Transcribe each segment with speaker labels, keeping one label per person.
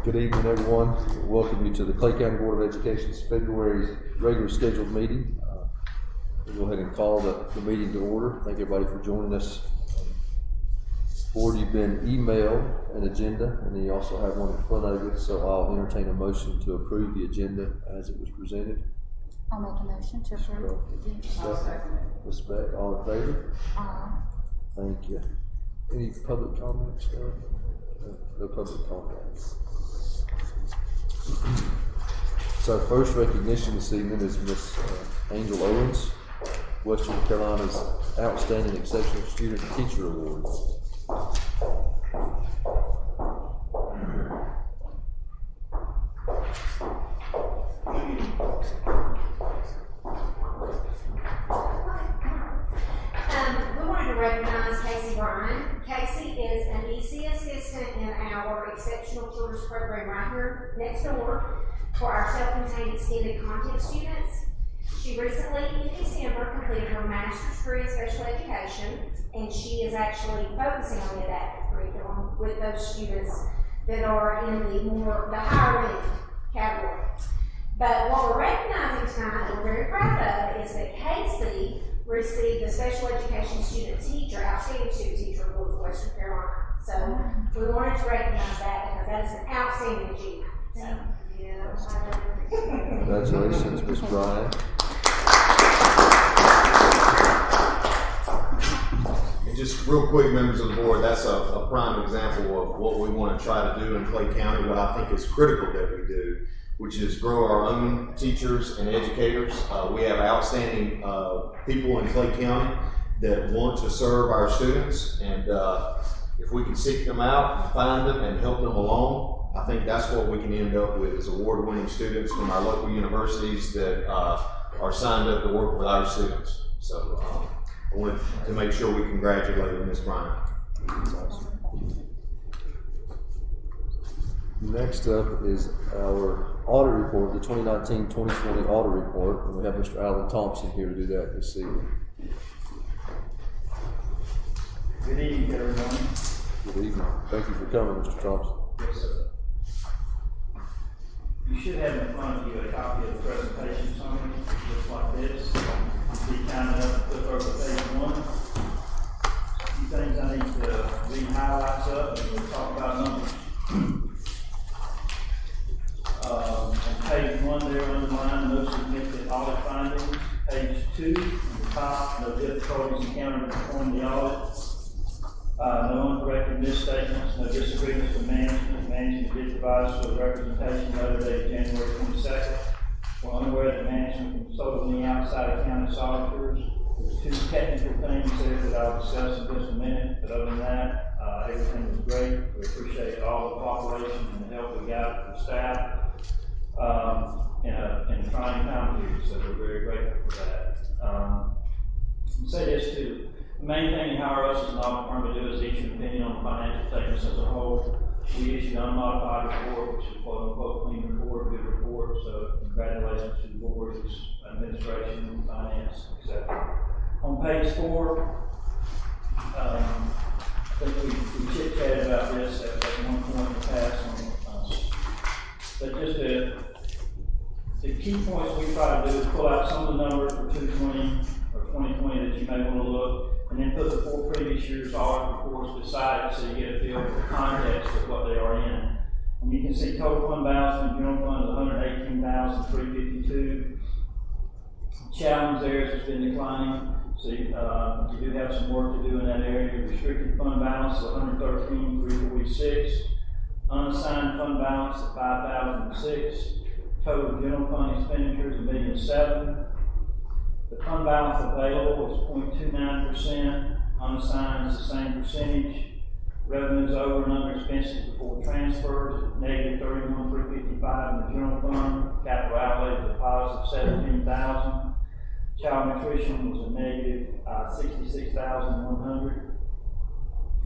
Speaker 1: Good evening, everyone. Welcome you to the Clay County Board of Education's February regular scheduled meeting. We'll go ahead and call the meeting to order. Thank everybody for joining us. Board, you've been emailed an agenda, and then you also have one in front of you, so I'll entertain a motion to approve the agenda as it was presented.
Speaker 2: I'll make a motion to approve.
Speaker 1: Respect. All in favor? Thank you. Any public comments? No public comments. So our first recognition this evening is Miss Angel Owens, Western Carolina's Outstanding Exceptional Student Teacher Award.
Speaker 3: We wanted to recognize Casey Bryan. Casey is an EC assistant in our Exceptional Children's Program right here next door for our self-contained extended content students. She recently, in December, completed her master's degree in special education, and she is actually focusing on the adaptive curriculum with those students that are in the higher end category. But what we're recognizing tonight that we're very proud of is that Casey received the Special Education Student Teacher, Outstanding Student Teacher Award for Western Carolina. So we wanted to recognize that because that is an outstanding achievement. So,
Speaker 1: Congratulations, Ms. Bryan.
Speaker 4: And just real quick, members of the board, that's a prime example of what we want to try to do in Clay County, what I think is critical that we do, which is grow our own teachers and educators. We have outstanding people in Clay County that want to serve our students, and if we can seek them out, find them, and help them along, I think that's what we can end up with is award-winning students from our local universities that are signed up to work with our students. So I wanted to make sure we congratulate Ms. Bryan.
Speaker 1: Next up is our audit report, the 2019-2020 audit report, and we have Mr. Alan Thompson here to do that this evening.
Speaker 5: Good evening, everyone.
Speaker 1: Good evening. Thank you for coming, Mr. Thompson.
Speaker 5: Yes, sir. You should have in front of you a copy of the presentation summary, just like this. Be kind enough to flip over to page 1. A few things I need to read highlights up, and we'll talk about numbers. On page 1 there, underlined, no significant audit findings. Page 2, at the top, no difficulties encountered in performing the audit. No uncorrected misstatements, no disagreements with management. Management did provide us with a representation letter dated January 22nd. We're unaware that management consulted any outside accounting auditors. There's 2 technical things there that I'll discuss in just a minute, but other than that, everything was great. We appreciate all the cooperation and the help we got from staff in a trying time period, so we're very grateful for that. I'll say this too. The main thing in hire us as an audit firm to do is issue an opinion on the financial statements as a whole. We issued an unmodified report, which is quote unquote clean report, good report. So congratulations to the board, administration, finance, etc. On page 4, I think we chit-chatted about this at one point in the past. But just the key points we try to do is pull out some of the numbers for 2020 or 2020 that you may want to look, and then put the 4 previous years' audit reports beside it so you get a feel for the context of what they are in. And you can see total fund balance in the general fund is $118,352. Challenge there has been declining, so you do have some work to do in that area. Restricted fund balance is $113,346. Unassigned fund balance at $5,006. Total general fund expenditures $1,007,000. The fund balance available is 0.29%. Unassigned is the same percentage. Revenues over and under expenses before transfers, negative $31,355 in the general fund. Capital outlay was a positive $17,000. Child nutrition was a negative $66,100.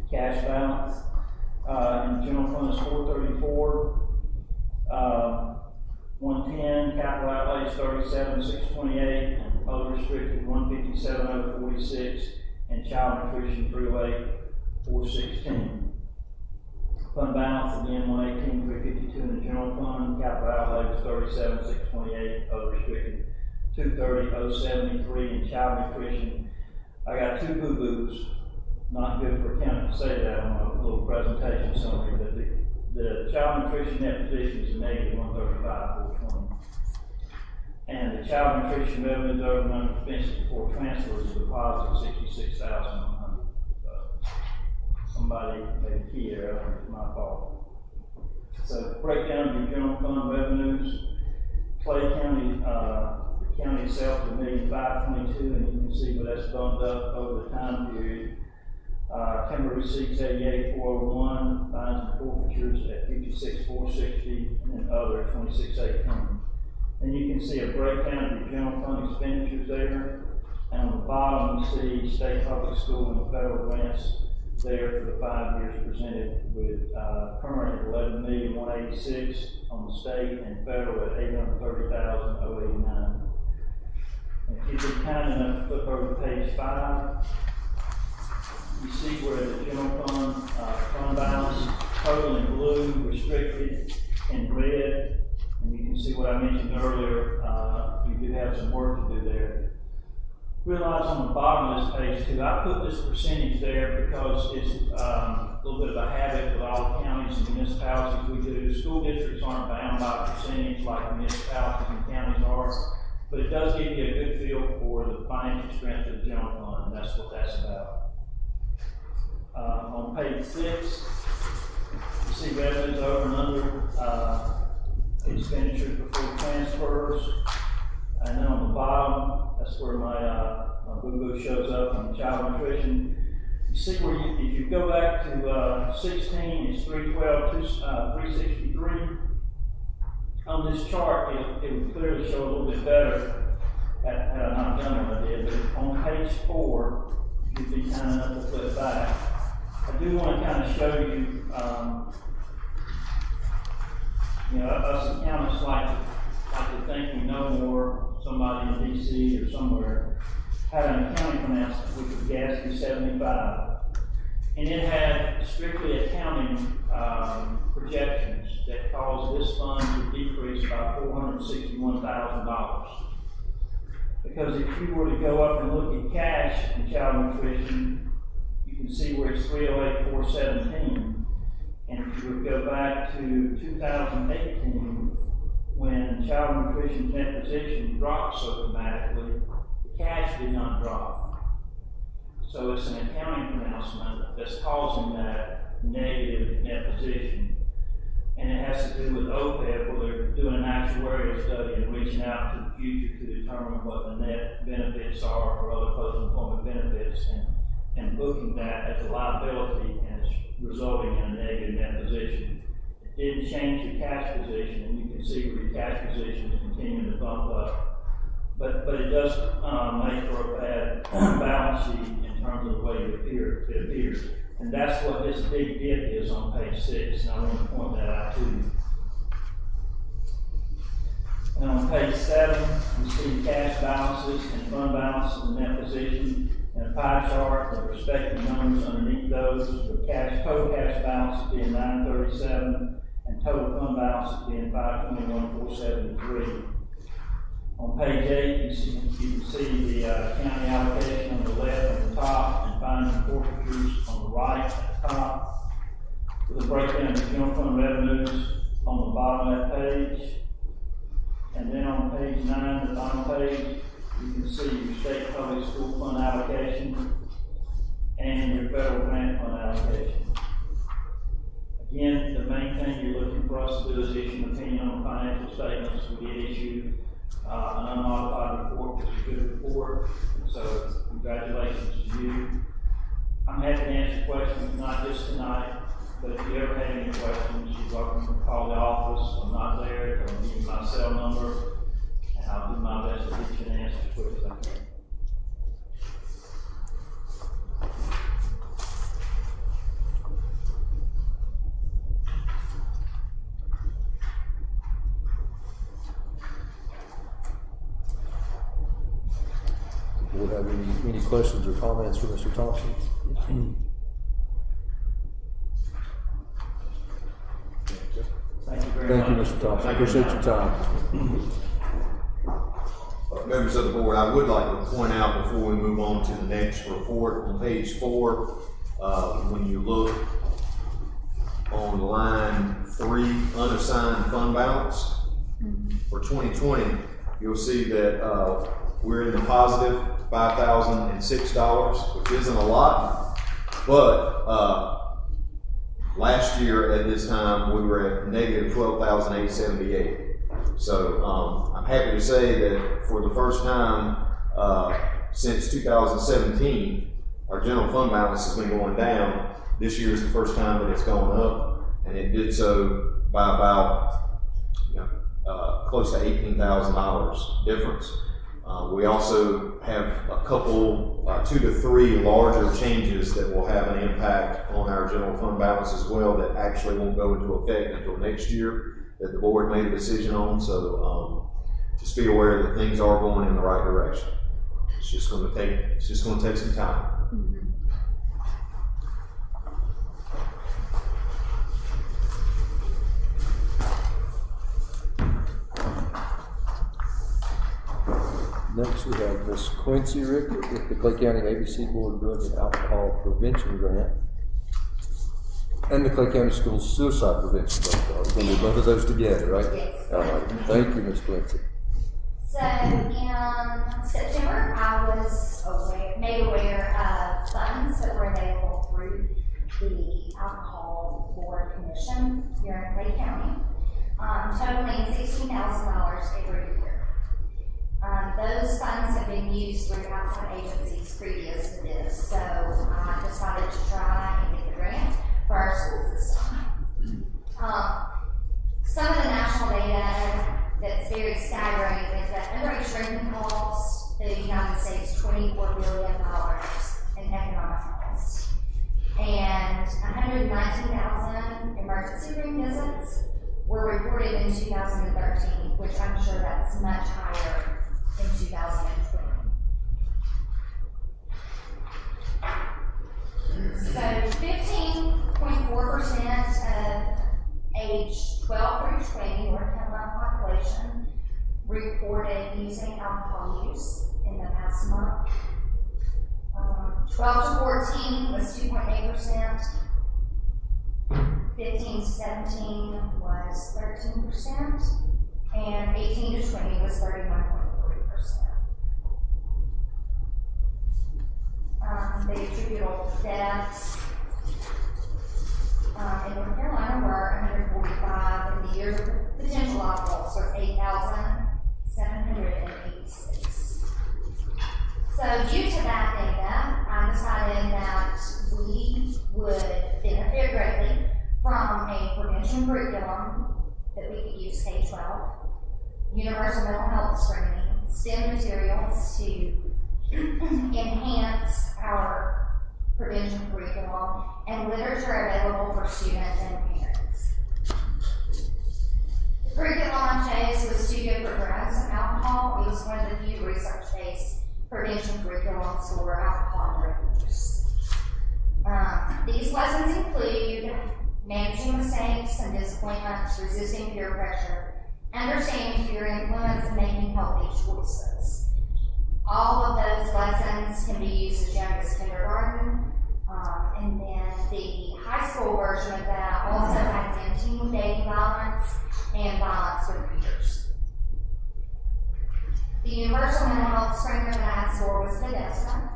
Speaker 5: Cash balance in the general fund is $434. 110, capital outlay is $37,628, and other restricted $157,046, and child nutrition $308,416. Fund balance, again, 118,352 in the general fund. Capital outlay was 37,628, other restricted 230,073 in child nutrition. I got two boo-boos. Not good for accounting to say that on a little presentation summary, but the child nutrition net position is a negative 135,420. And the child nutrition revenues over and under expenses before transfers is a positive 66,100. Somebody made a key error, and it's my fault. So breakdown of your general fund revenues. Clay County, the county itself is $1,522,000, and you can see where that's bumped up over the time period. Timber receipts 88,401, fines and forfeitures at 56,460, and then other 26,820. And you can see a breakdown of your general fund expenditures there. And on the bottom, you see state public school and federal grants there for the 5 years presented, with current at $11,186,000 on the state and federal at $830,089. And if you'd be kind enough to flip over to page 5, you see where the general fund balance, total in blue, restricted in red, and you can see what I mentioned earlier. You do have some work to do there. Realize on the bottom of this page too, I put this percentage there because it's a little bit of a habit with all the counties and municipalities we do. School districts aren't bound by a percentage like municipalities and counties are, but it does give you a good feel for the financial strength of the general fund, and that's what that's about. On page 6, you see revenues over and under expenditures before transfers. And then on the bottom, that's where my boo-boo shows up on child nutrition. You see where if you go back to 16, it's 312, 363. On this chart, it would clearly show a little bit better had I not done what I did. But on page 4, if you'd be kind enough to flip back, I do want to kind of show you, us accountants like to think we know more. Somebody in D.C. or somewhere had an accounting pronouncement which was GASB 75, and it had strictly accounting projections that caused this fund to decrease by $461,000. Because if you were to go up and look at cash in child nutrition, you can see where it's 308,417, and if you would go back to 2018. When child nutrition's net position dropped so dramatically, the cash did not drop. So it's an accounting pronouncement that's causing that negative net position. And it has to do with OPEB, where they're doing an actuarial study and reaching out to the future to determine what the net benefits are for other post-employment benefits, and booking that as a liability, and it's resulting in a negative net position. Didn't change your cash position, and you can see where your cash position is continuing to bump up. But it does make for a bad balance sheet in terms of the way it appears. And that's what this big dip is on page 6, and I want to point that out to you. And on page 7, you see cash balances and fund balances and net position, and a pie chart of respective numbers underneath those, with total cash balances being 937. And total fund balance being 521,473. On page 8, you can see the county allocation on the left at the top, and fines and forfeitures on the right at the top, with a breakdown of general fund revenues on the bottom of that page. And then on page 9, the final page, you can see your state public school fund allocation and your federal grant fund allocation. Again, the main thing you're looking for us to do is issue an opinion on the financial statements. We did issue an unmodified report, which is a good report. So congratulations to you. I'm happy to answer questions, not just tonight, but if you ever have any questions, you're welcome to call the office. I'm not there. I'll give you my cell number, and I'll do my best to get you an answer as quick as I can.
Speaker 1: Board have any questions or comments for Mr. Thompson?
Speaker 5: very much.
Speaker 1: Thank you, Mr. Thompson. Appreciate your time.
Speaker 4: Members of the board, I would like to point out before we move on to the next report, on page 4, when you look on line 3, unassigned fund balance for 2020, you'll see that we're in the positive $5,006, which isn't a lot, but last year at this time we were at negative $12,878. So I'm happy to say that for the first time since 2017, our general fund balance has been going down. This year is the first time that it's gone up, and it did so by about close to $18,000 difference. We also have a couple, 2 to 3 larger changes that will have an impact on our general fund balance as well that actually won't go into effect until next year, that the board made a decision on. So just be aware that things are going in the right direction. It's just going to take some time.
Speaker 1: Next, we have Ms. Quincy Rickett with the Clay County ABC Board Drug and Alcohol Prevention Grant and the Clay County Schools Suicide Prevention Grant. We're going to do both of those together, right?
Speaker 3: Yes.
Speaker 1: All right. Thank you, Ms. Quincy.
Speaker 2: So in September, I was made aware of funds that were available through the Alcohol Board Commission here in Clay County, totaling $16,000 every year. Those funds have been used through outside agencies previous to this, so I decided to try and get the grant for our school system. Some of the national data that's very staggering is that underage drinking costs the United States $24 billion in economic costs, and 119,000 emergency room visits were reported in 2013, which I'm sure that's much higher in 2020. So 15.4% of age 12 through 20 North Carolina population reported using alcohol use in the past month. 12 to 14 was 2.8%. 15 to 17 was 13%, and 18 to 20 was 31.3%. The attributable deaths in North Carolina were 145, and the years of potential outfalls was 8,786. So due to that data, I decided that we would benefit greatly from a prevention curriculum that we could use K-12, universal mental health screening, STEM materials to enhance our prevention curriculum, and literature available for students and parents. The curriculum I chose was too good for drugs and alcohol. It was one of the few research-based prevention curriculums for alcohol and drug use. These lessons include managing mistakes and disappointments, resisting peer pressure, understanding peer influence, and making healthy choices. All of those lessons can be used as young as kindergarten, and then the high school version of that also has in teen dating violence and violence with peers. The universal mental health screener that I asked for was Odessa,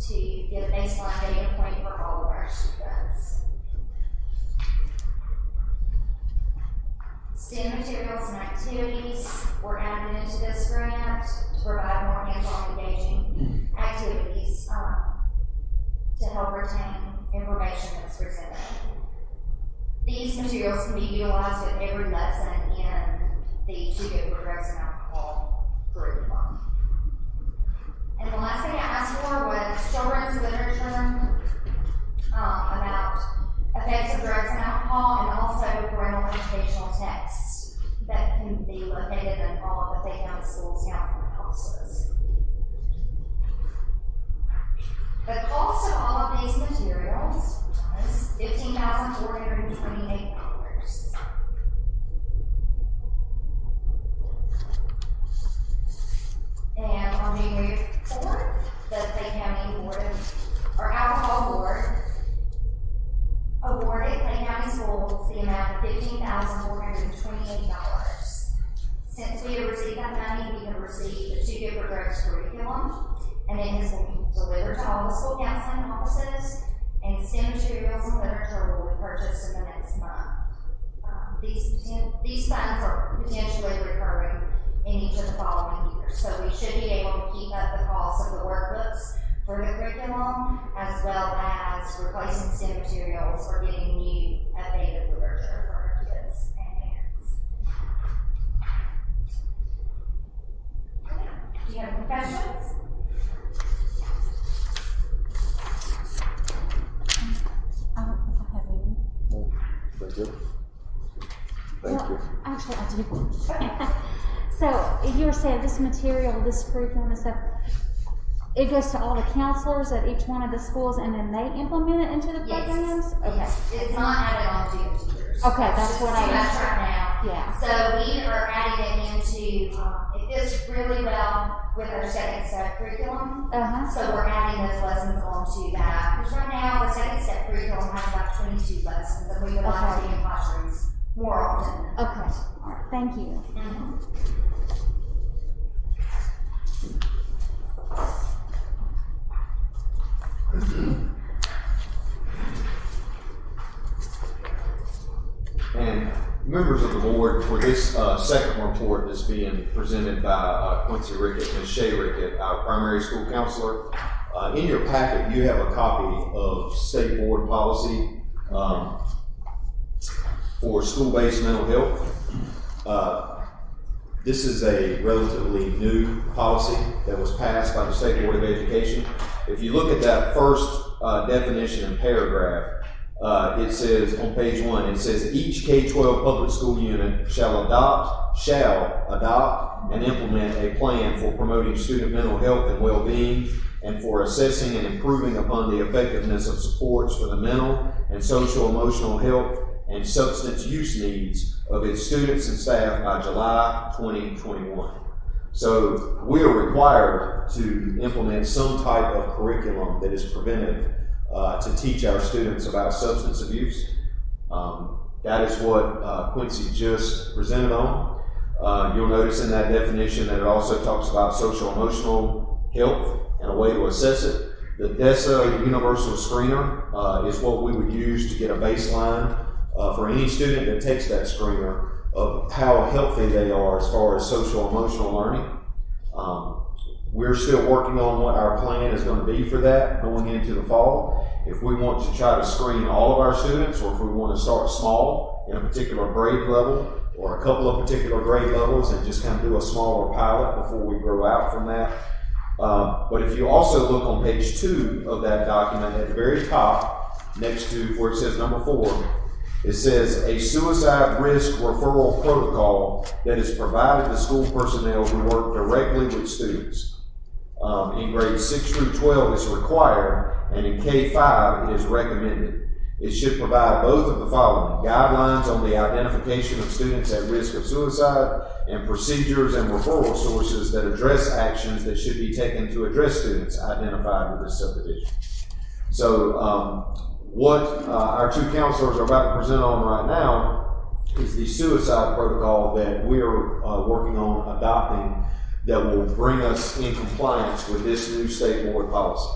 Speaker 2: to get a baseline data point for all of our students. STEM materials and activities were added into this grant to provide more hands-on engaging activities to help retain information that's presented. These materials can be utilized with every lesson in the Too Good for Drugs and Alcohol curriculum. And the last thing I asked for was children's literature about effects of drugs and alcohol, and also parental educational texts that can be located in all of the Clay County Schools counseling offices. The cost of all of these materials was $15,428. these funds are potentially recurring in each of the following years. So we should be able to keep up the cost of the workbooks for the curriculum, as well as replacing STEM materials or getting new updated literature for our kids and parents. Do you have any questions?
Speaker 6: I don't think I have any.
Speaker 1: No, very good. Thank you.
Speaker 6: Well, actually, I do. So, you were saying this material, this curriculum and stuff, it goes to all the counselors at each one of the schools and then they implement it into the
Speaker 2: Yes.
Speaker 6: programs? Okay.
Speaker 2: Yes, it's not added on to your teachers.
Speaker 6: Okay, that's what I
Speaker 2: too much
Speaker 6: was-
Speaker 2: right now.
Speaker 6: Yeah.
Speaker 2: So we are adding it into, it fits really well with our second step curriculum.
Speaker 6: Uh-huh.
Speaker 2: So we're adding those lessons onto that. Because right now, the second step curriculum has about 22 lessons, and we would like to be in classrooms more often.
Speaker 6: Okay. All right. Thank you.
Speaker 4: And members of the board, for this second report that's being presented by Quincy Rickett, Ms. Shay Rickett, our primary school counselor, in your packet you have a copy of state board policy for school-based mental health. This is a relatively new policy that was passed by the State Board of Education. If you look at that first definition and paragraph, it says on page 1, it says each K-12 public school unit shall adopt and implement a plan for promoting student mental health and well-being and for assessing and improving upon the effectiveness of supports for the mental and social emotional health and substance use needs of its students and staff by July 2021. So we are required to implement some type of curriculum that is preventive to teach our students about substance abuse. That is what Quincy just presented on. You'll notice in that definition that it also talks about social emotional health and a way to assess it. The Odessa Universal Screener is what we would use to get a baseline for any student that takes that screener of how healthy they are as far as social emotional learning. We're still working on what our plan is going to be for that going into the fall. If we want to try to screen all of our students, or if we want to start small in a particular grade level or a couple of particular grade levels and just kind of do a smaller pilot before we grow out from that. But if you also look on page 2 of that document at the very top, next to where it says number 4, it says a suicide risk referral protocol that is provided to school personnel who work directly with students. In grades 6 through 12 is required, and in K-5 it is recommended. It should provide both of the following: guidelines on the identification of students at risk of suicide and procedures and referral sources that address actions that should be taken to address students identified with this subdivision. So what our two counselors are about to present on right now is the suicide protocol that we're working on adopting that will bring us in compliance with this new state board policy.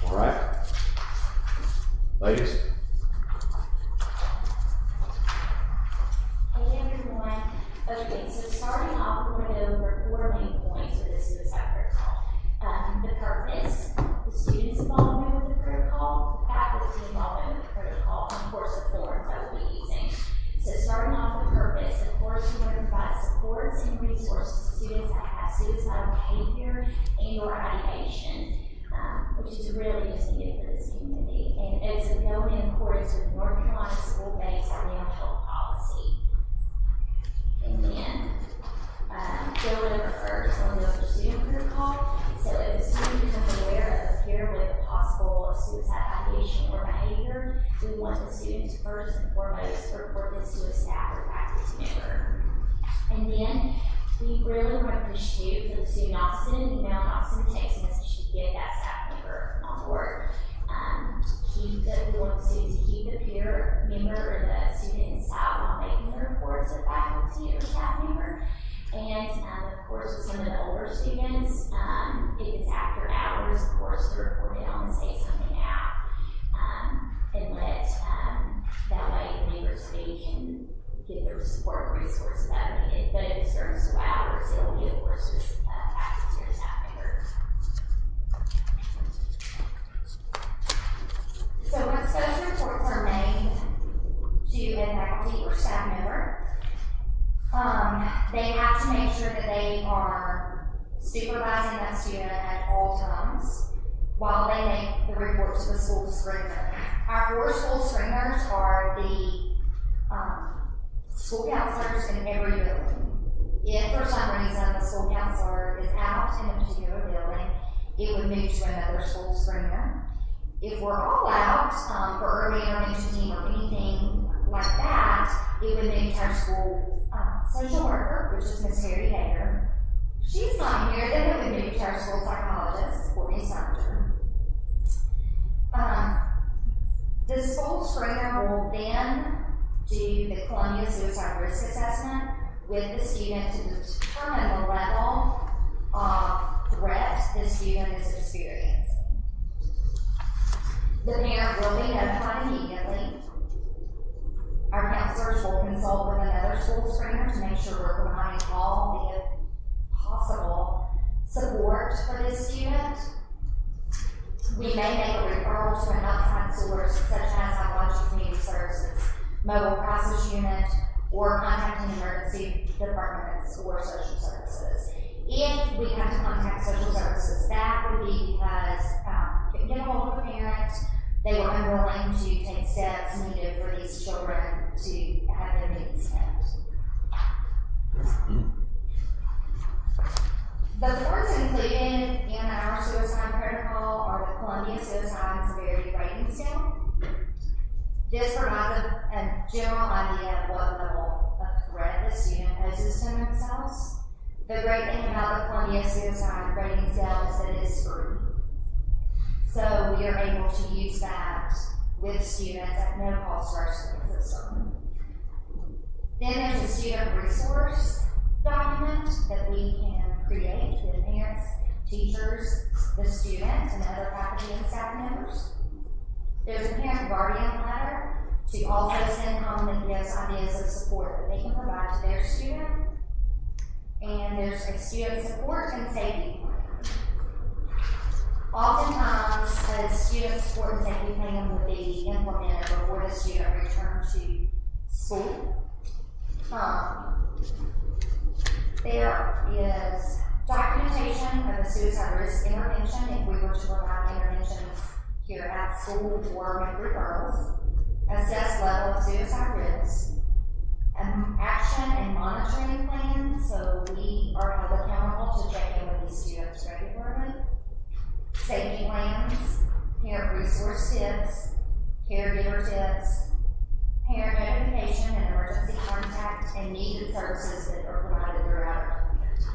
Speaker 4: All right? Ladies?
Speaker 2: Hey everyone. Okay, so starting off, we're going to go over 4 main points with the suicide protocol. The purpose, the students' involvement with the protocol, the faculty involvement with the protocol, and of course the forms that we'll be using. So starting off with purpose, of course we want to provide supports and resources to students that have suicidal behavior and or ideation, which is really just needed for this community. And it's going in accordance with North Carolina school-based mental health policy. And then going over first on the student protocol. So if a student becomes aware of a peer with a possible suicide ideation or behavior, we want the student to first and foremost report this to a staff or faculty member. And then we really want to push you for the student not to send an email, not to send a text message to get that staff member on board. We want the student to keep the peer member or the student inside while making the report to the faculty or staff member. And of course, with some of the older students, if it's after hours, of course, to report it on the Say Something app, and let that way the neighbors can get their support during school hours, it'll be, of course, just access to your staff member. So once those reports are made to a faculty or staff member, they have to make sure that they are supervising that student at all times while they make the report to the school screener. Our 4 school screeners are the school counselors in every building. If for some reason the school counselor is out in a particular building, it would move to another school screener. If we're all out for early intervention team or anything like that, it would move to our school social worker, which is Ms. Harry Hager. She's not here, then it would move to our school psychologist, Courtney Sumter. The school screener will then do the Colonial suicide risk assessment with the student to determine the level of threat the student is experiencing. The parent will be notified immediately. Our counselors will consult with another school screener to make sure we're providing all the possible support for this student. We may make a referral to an outside source, such as Psychology Community Services, Mobile Crisis Unit, or contacting emergency departments or social services. If we have to contact social services, that would be because couldn't get a hold of the parent, they were unwilling to take steps needed for these children to have their needs met. The forms included in our suicide protocol are the Columbia Suicide Severity Rating Scale. This provides a general idea of what level of threat the student poses to themselves. The great thing about the Columbia Suicide Rating Scale is that it is free. So we are able to use that with students at no cost to our school system. Then there's a student resource document that we can create with parents, teachers, the student, and other faculty and staff members. There's a parent guardian letter to also send home that gives ideas of support that they can provide to their student. And there's a student support and safety plan. Oftentimes, a student support and safety plan would be implemented before the student returned to school. There is documentation of a suicide risk intervention if we were to provide interventions here at school or make referrals, assess level of suicide risk, action and monitoring plans, so we are held accountable to check in with these students regularly, safety plans, parent resource tips, caregiver tips, parent notification and emergency contact, and needed services that are provided throughout our community.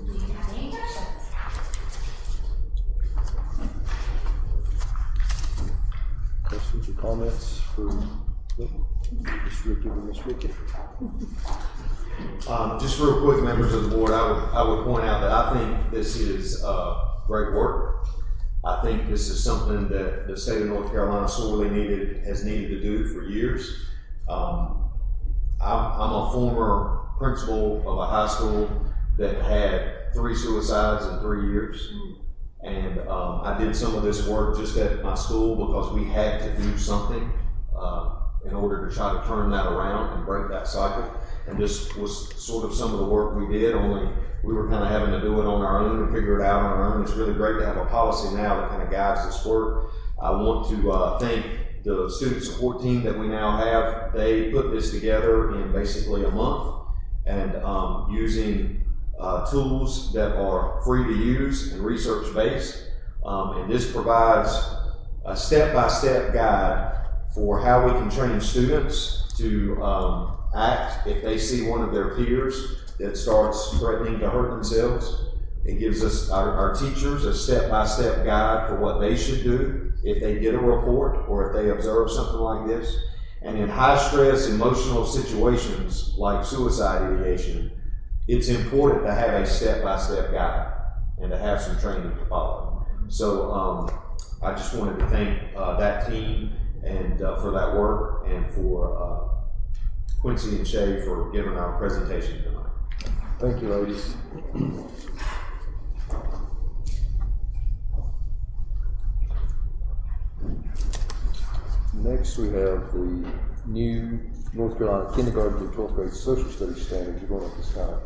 Speaker 2: Do you have any questions?
Speaker 1: Questions or comments for Ms. Ricky or Ms. Ricky?
Speaker 4: Just real quick, members of the board, I would point out that I think this is great work. I think this is something that the state of North Carolina sorely has needed to do for years. I'm a former principal of a high school that had 3 suicides in 3 years. And I did some of this work just at my school because we had to do something in order to try to turn that around and break that cycle. And this was sort of some of the work we did, only we were kind of having to do it on our own and figure it out on our own. It's really great to have a policy now that kind of guides this work. I want to thank the student support team that we now have. They put this together in basically a month and using tools that are free to use and research-based. And this provides a step-by-step guide for how we can train students to act if they see one of their peers that starts threatening to hurt themselves. It gives us, our teachers, a step-by-step guide for what they should do if they get a report or if they observe something like this. And in high-stress emotional situations like suicide ideation, it's important to have a step-by-step guide and to have some training to follow. So I just wanted to thank that team and for that work, and for Quincy and Shay for giving our presentation tonight.
Speaker 1: Thank you, ladies. Next, we have the new North Carolina kindergarten through 12th grade social studies standards. You're going to just kind of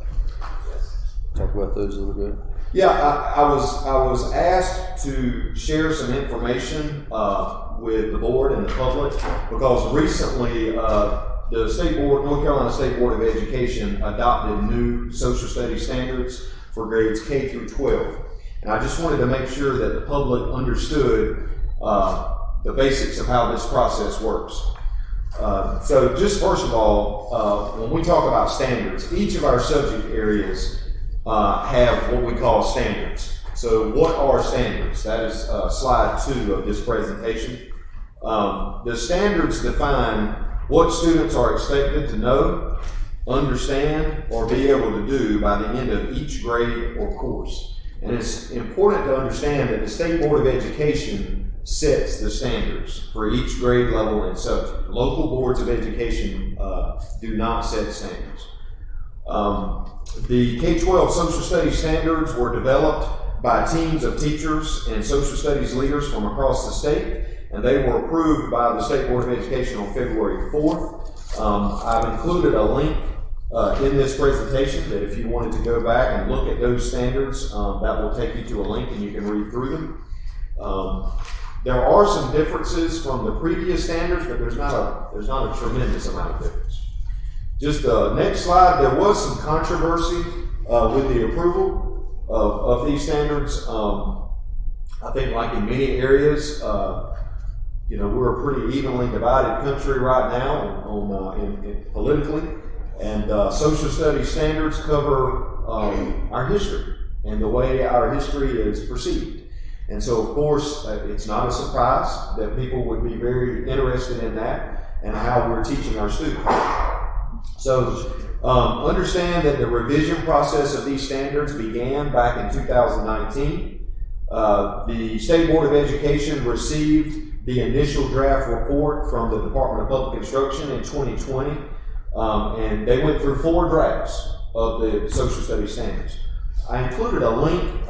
Speaker 1: talk about those a little bit.
Speaker 4: Yeah, I was asked to share some information with the board and the public because recently the state board, North Carolina State Board of Education, adopted new social studies standards for grades K through 12, and I just wanted to make sure that the public understood the basics of how this process works. So just first of all, when we talk about standards, each of our subject areas have what we call standards. So what are standards? That is slide 2 of this presentation. The standards define what students are expected to know, understand, or be able to do by the end of each grade or course. And it's important to understand that the State Board of Education sets the standards for each grade level and subject. Local boards of education do not set standards. The K-12 social studies standards were developed by teams of teachers and social studies leaders from across the state, and they were approved by the State Board of Education on February 4th. I've included a link in this presentation that if you wanted to go back and look at those standards, that will take you to a link and you can read through them. There are some differences from the previous standards, but there's not a tremendous amount of difference. Just the next slide, there was some controversy with the approval of these standards. I think like in many areas, we're a pretty evenly divided country right now politically, and social studies standards cover our history and the way our history is perceived. And so, of course, it's not a surprise that people would be very interested in that and how we're teaching our students. So, understand that the revision process of these standards began back in 2019. The State Board of Education received the initial draft report from the Department of Public Instruction in 2020, and they went through 4 drafts of the social studies standards. I included a link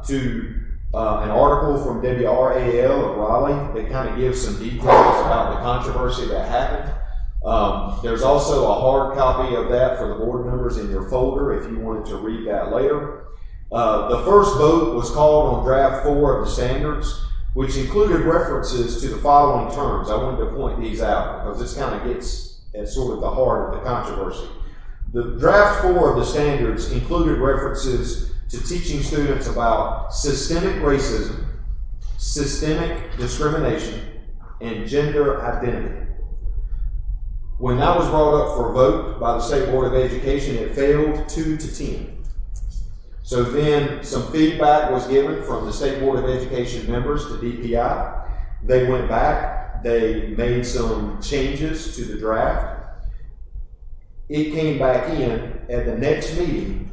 Speaker 4: to an article from WRAL of Raleigh that kind of gives some details about the controversy that happened. There's also a hard copy of that for the board members in your folder if you wanted to read that later. The first vote was called on draft 4 of the standards, which included references to the following terms. I wanted to point these out because this kind of gets at sort of the heart of the controversy. The draft 4 of the standards included references to teaching students about systemic racism, systemic discrimination, and gender identity. When that was brought up for a vote by the State Board of Education, it failed 2-10. So then some feedback was given from the State Board of Education members to DPI. They went back, they made some changes to the draft. It came back in at the next meeting.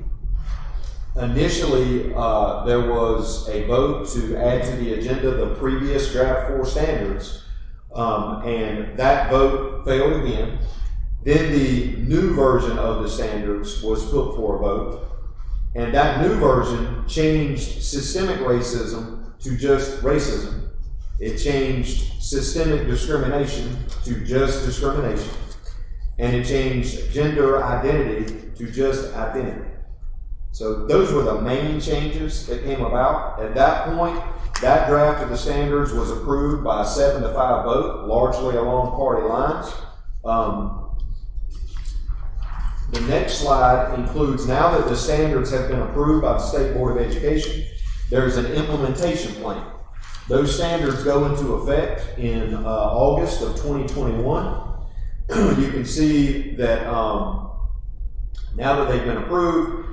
Speaker 4: Initially, there was a vote to add to the agenda the previous draft 4 standards, and that vote failed again. Then the new version of the standards was put for a vote, and that new version changed systemic racism to just racism. It changed systemic discrimination to just discrimination, and it changed gender identity to just identity. So those were the main changes that came about. At that point, that draft of the standards was approved by a 7-5 vote, largely along party lines. The next slide includes, now that the standards have been approved by the State Board of Education, there's an implementation plan. Those standards go into effect in August of 2021. You can see that now that they've been approved,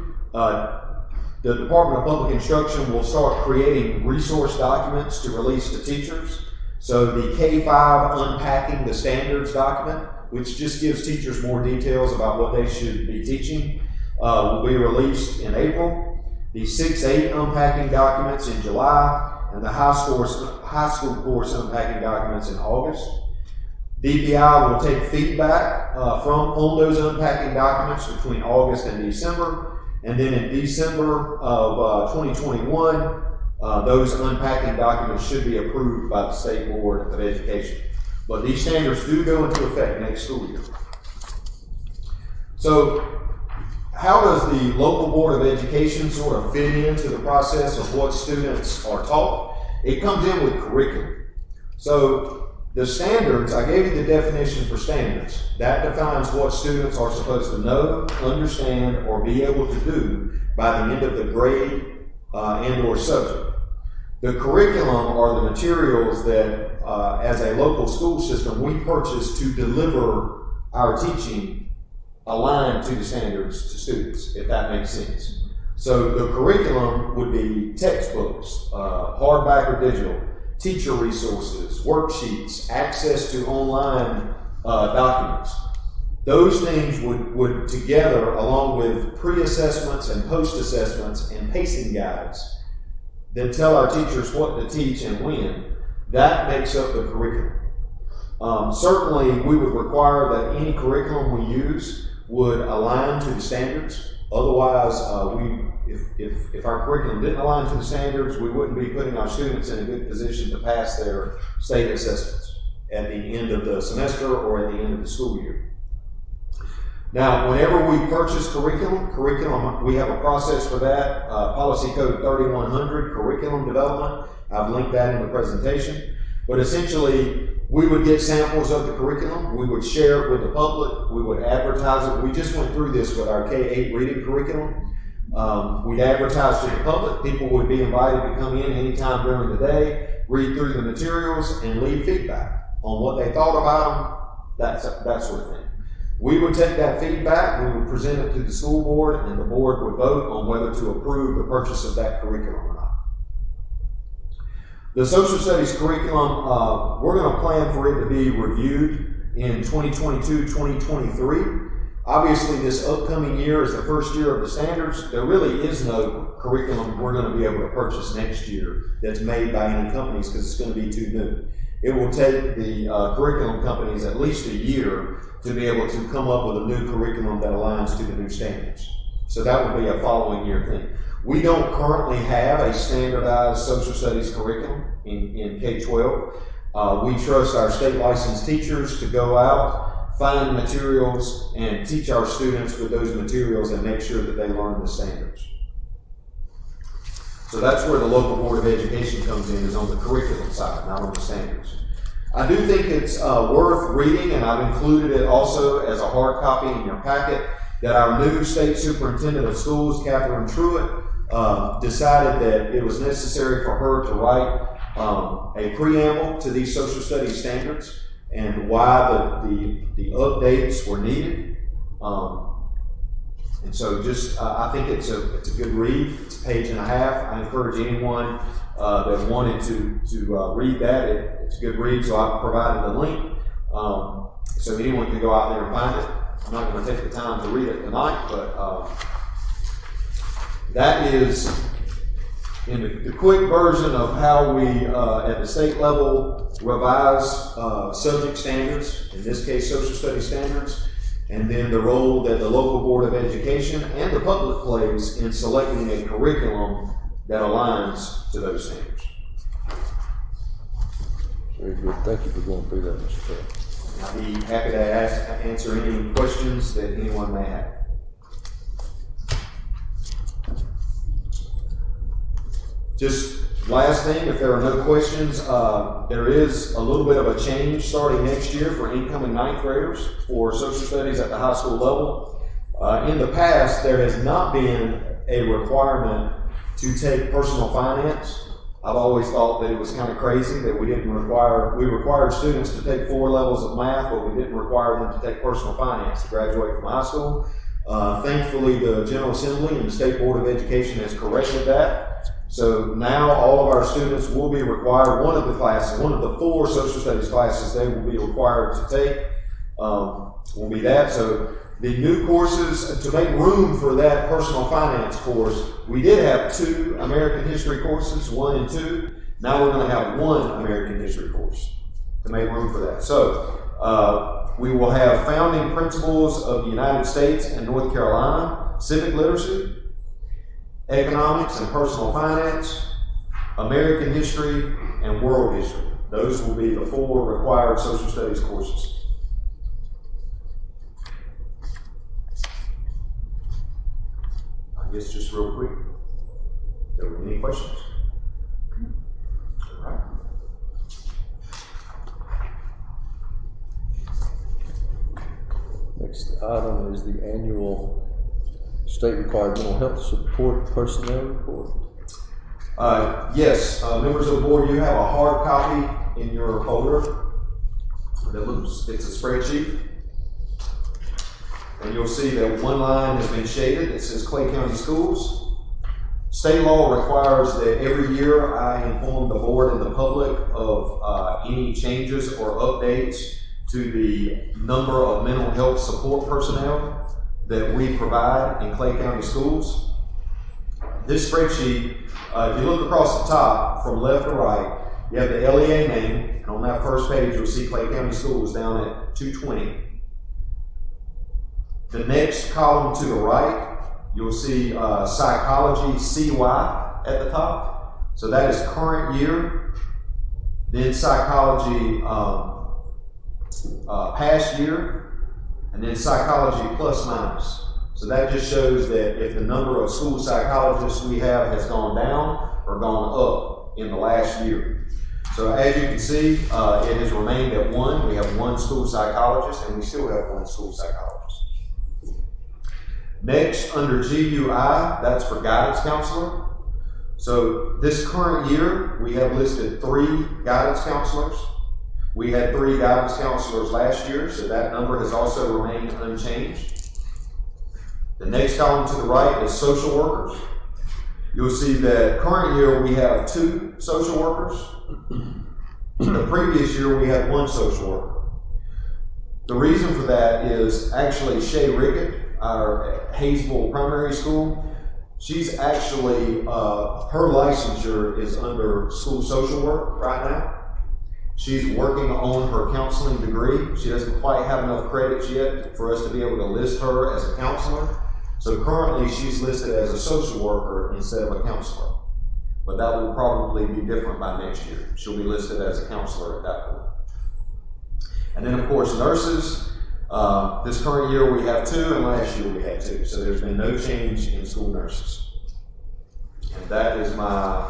Speaker 4: the Department of Public Instruction will start creating resource documents to release to teachers. So the K-5 Unpacking the Standards document, which just gives teachers more details about what they should be teaching, will be released in April. The 6-8 Unpacking documents in July, and the high school course Unpacking documents in August. DPI will take feedback on those unpacking documents between August and December, and then in December of 2021, those unpacking documents should be approved by the State Board of Education. But these standards do go into effect next school year. So, how does the local Board of Education sort of fit into the process of what students are taught? It comes in with curriculum. So, the standards, I gave you the definition for standards. That defines what students are supposed to know, understand, or be able to do by the end of the grade and or subject. The curriculum are the materials that, as a local school system, we purchase to deliver our teaching aligned to the standards to students, if that makes sense. So the curriculum would be textbooks, hardback or digital, teacher resources, worksheets, access to online documents. Those things would together, along with pre-assessments and post-assessments and pacing guides that tell our teachers what to teach and when, that makes up the curriculum. Certainly, we would require that any curriculum we use would align to the standards. Otherwise, if our curriculum didn't align to the standards, we wouldn't be putting our students in a good position to pass their state assessments at the end of the semester or at the end of the school year. Now, whenever we purchase curriculum, we have a process for that. Policy Code 3100, curriculum development. I've linked that in the presentation. But essentially, we would get samples of the curriculum. We would share it with the public. We would advertise it. We just went through this with our K-8 reading curriculum. We'd advertise to the public. People would be invited to come in anytime during the day, read through the materials, and leave feedback on what they thought about them, that sort of thing. We would take that feedback, we would present it to the school board, and the board would vote on whether to approve the purchase of that curriculum or not. The social studies curriculum, we're going to plan for it to be reviewed in 2022-2023. Obviously, this upcoming year is the first year of the standards. There really is no curriculum we're going to be able to purchase next year that's made by any companies because it's going to be too new. It will take the curriculum companies at least a year to be able to come up with a new curriculum that aligns to the new standards. So that would be a following year thing. We don't currently have a standardized social studies curriculum in K-12. We trust our state licensed teachers to go out, find materials, and teach our students with those materials and make sure that they learn the standards. So that's where the local Board of Education comes in, is on the curriculum side, not on the standards. I do think it's worth reading, and I've included it also as a hard copy in your packet, that our new state superintendent of schools, Catherine Truitt, decided that it was necessary for her to write a preamble to these social studies standards and why the updates were needed. And so just, I think it's a good read. It's a page and a half. I encourage anyone that wanted to read that. It's a good read, so I've provided the link. So anyone can go out there and find it. I'm not going to take the time to read it tonight, but that is in the quick version of how we, at the state level, revise subject standards, in this case social studies standards, and then the role that the local Board of Education and the public plays in selecting a curriculum that aligns to those standards.
Speaker 1: Very good. Thank you for going through that, Mr. Chair.
Speaker 4: I'd be happy to answer any questions that anyone may have. Just last thing, if there are no questions, there is a little bit of a change starting next year for incoming ninth graders for social studies at the high school level. In the past, there has not been a requirement to take personal finance. I've always thought that it was kind of crazy that we required students to take 4 levels of math, but we didn't require them to take personal finance to graduate from high school. Thankfully, the General Assembly and the State Board of Education has corrected that. So now all of our students will be required, one of the 4 social studies classes they will be required to take will be that. So the new courses, to make room for that personal finance course, we did have 2 American history courses, 1 and 2. Now we're going to have 1 American history course to make room for that. So We will have founding principles of the United States and North Carolina, civic literacy, economics and personal finance, American history, and world history. Those will be the 4 required social studies courses. I guess just real quick, there were any questions? All right.
Speaker 1: Next item is the annual state required mental health support personnel report.
Speaker 4: Yes, members of the board, you have a hard copy in your folder. It's a spreadsheet. And you'll see that one line has been shaded. It says Clay County Schools. State law requires that every year I inform the board and the public of any changes or updates to the number of mental health support personnel that we provide in Clay County Schools. This spreadsheet, if you look across the top from left to right, you have the LEA name, and on that first page you'll see Clay County Schools down at 220. The next column to the right, you'll see psychology CY at the top. So that is current year. Then psychology past year, and then psychology plus minus. So that just shows that if the number of school psychologists we have has gone down or gone up in the last year. So as you can see, it has remained at 1. We have 1 school psychologist, and we still have 1 school psychologist. Next, under GUI, that's for guidance counselor. So this current year, we have listed 3 guidance counselors. We had 3 guidance counselors last year, so that number has also remained unchanged. The next column to the right is social workers. You'll see that current year we have 2 social workers. The previous year we had 1 social worker. The reason for that is actually Shay Rickett, our Hayesville Primary School, she's actually, her licensure is under school social work right now. She's working on her counseling degree. She doesn't quite have enough credits yet for us to be able to list her as a counselor. So currently she's listed as a social worker instead of a counselor. But that will probably be different by next year. She'll be listed as a counselor at that point. And then of course nurses. This current year we have 2, and last year we had 2. So there's been no change in school nurses. And that is my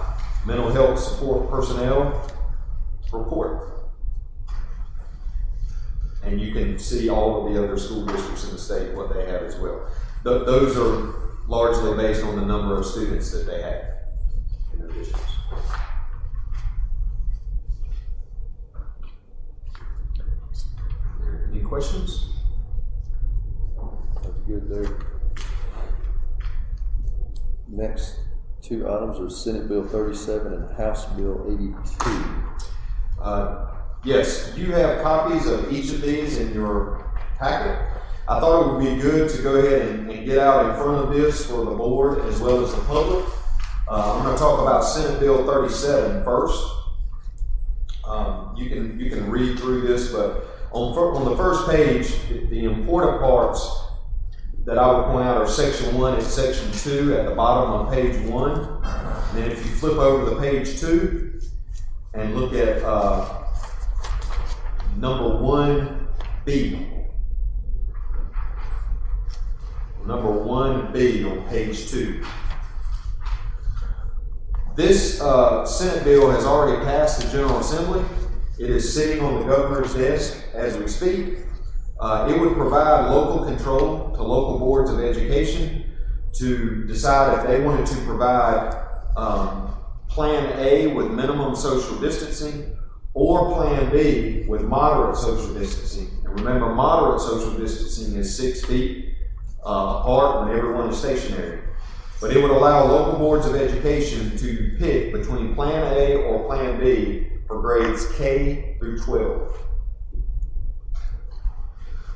Speaker 4: mental health support personnel report. And you can see all of the other school districts in the state, what they have as well. Those are largely based on the number of students that they have in their districts. Any questions?
Speaker 1: That's good there. Next 2 items are Senate Bill 37 and House Bill 82.
Speaker 4: Yes, you have copies of each of these in your packet. I thought it would be good to go ahead and get out in front of this for the board as well as the public. I'm going to talk about Senate Bill 37 first. You can read through this, but on the first page, the important parts that I would point out are Section 1 and Section 2 at the bottom on page 1. And then if you flip over to page 2 and look at number 1B. Number 1B on page 2. This Senate bill has already passed the General Assembly. It is sitting on the governor's desk as we speak. It would provide local control to local boards of education to decide if they wanted to provide Plan A with minimum social distancing or Plan B with moderate social distancing. And remember, moderate social distancing is 6 feet apart when everyone is stationary. But it would allow local boards of education to pick between Plan A or Plan B for grades K through 12.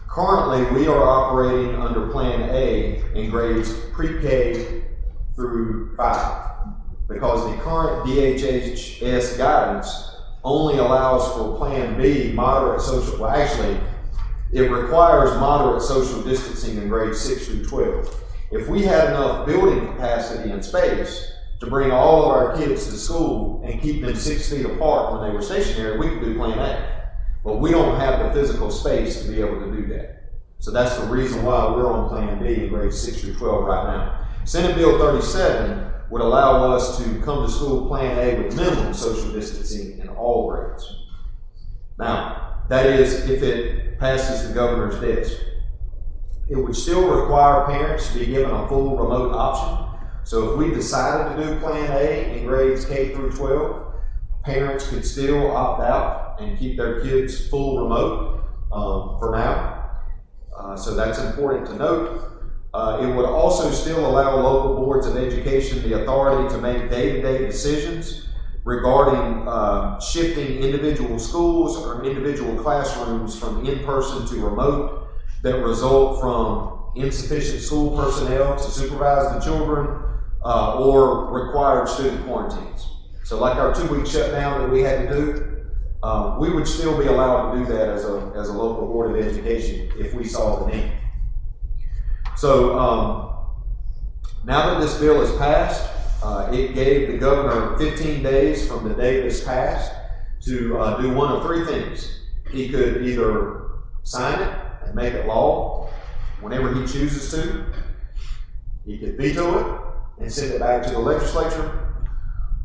Speaker 4: Currently, we are operating under Plan A in grades pre-K through 5 because the current DHHS guidance only allows for Plan B, moderate social, well actually, it requires moderate social distancing in grades 6 through 12. If we had enough building capacity and space to bring all of our kids to school and keep them 6 feet apart when they were stationary, we could do Plan A. But we don't have the physical space to be able to do that. So that's the reason why we're on Plan B in grades 6 through 12 right now. Senate Bill 37 would allow us to come to school Plan A with minimum social distancing in all grades. Now, that is if it passes the governor's desk. It would still require parents to be given a full remote option. So if we decided to do Plan A in grades K through 12, parents could still opt out and keep their kids full remote for now. So that's important to note. It would also still allow local boards of education the authority to make day-to-day decisions regarding shifting individual schools or individual classrooms from in-person to remote that result from insufficient school personnel to supervise the children or required student quarantines. So like our 2-week shutdown that we had to do, we would still be allowed to do that as a local board of education if we saw the need. So now that this bill is passed, it gave the governor 15 days from the day this passed to do one of 3 things. He could either sign it and make it law whenever he chooses to. He could veto it and send it back to the legislature,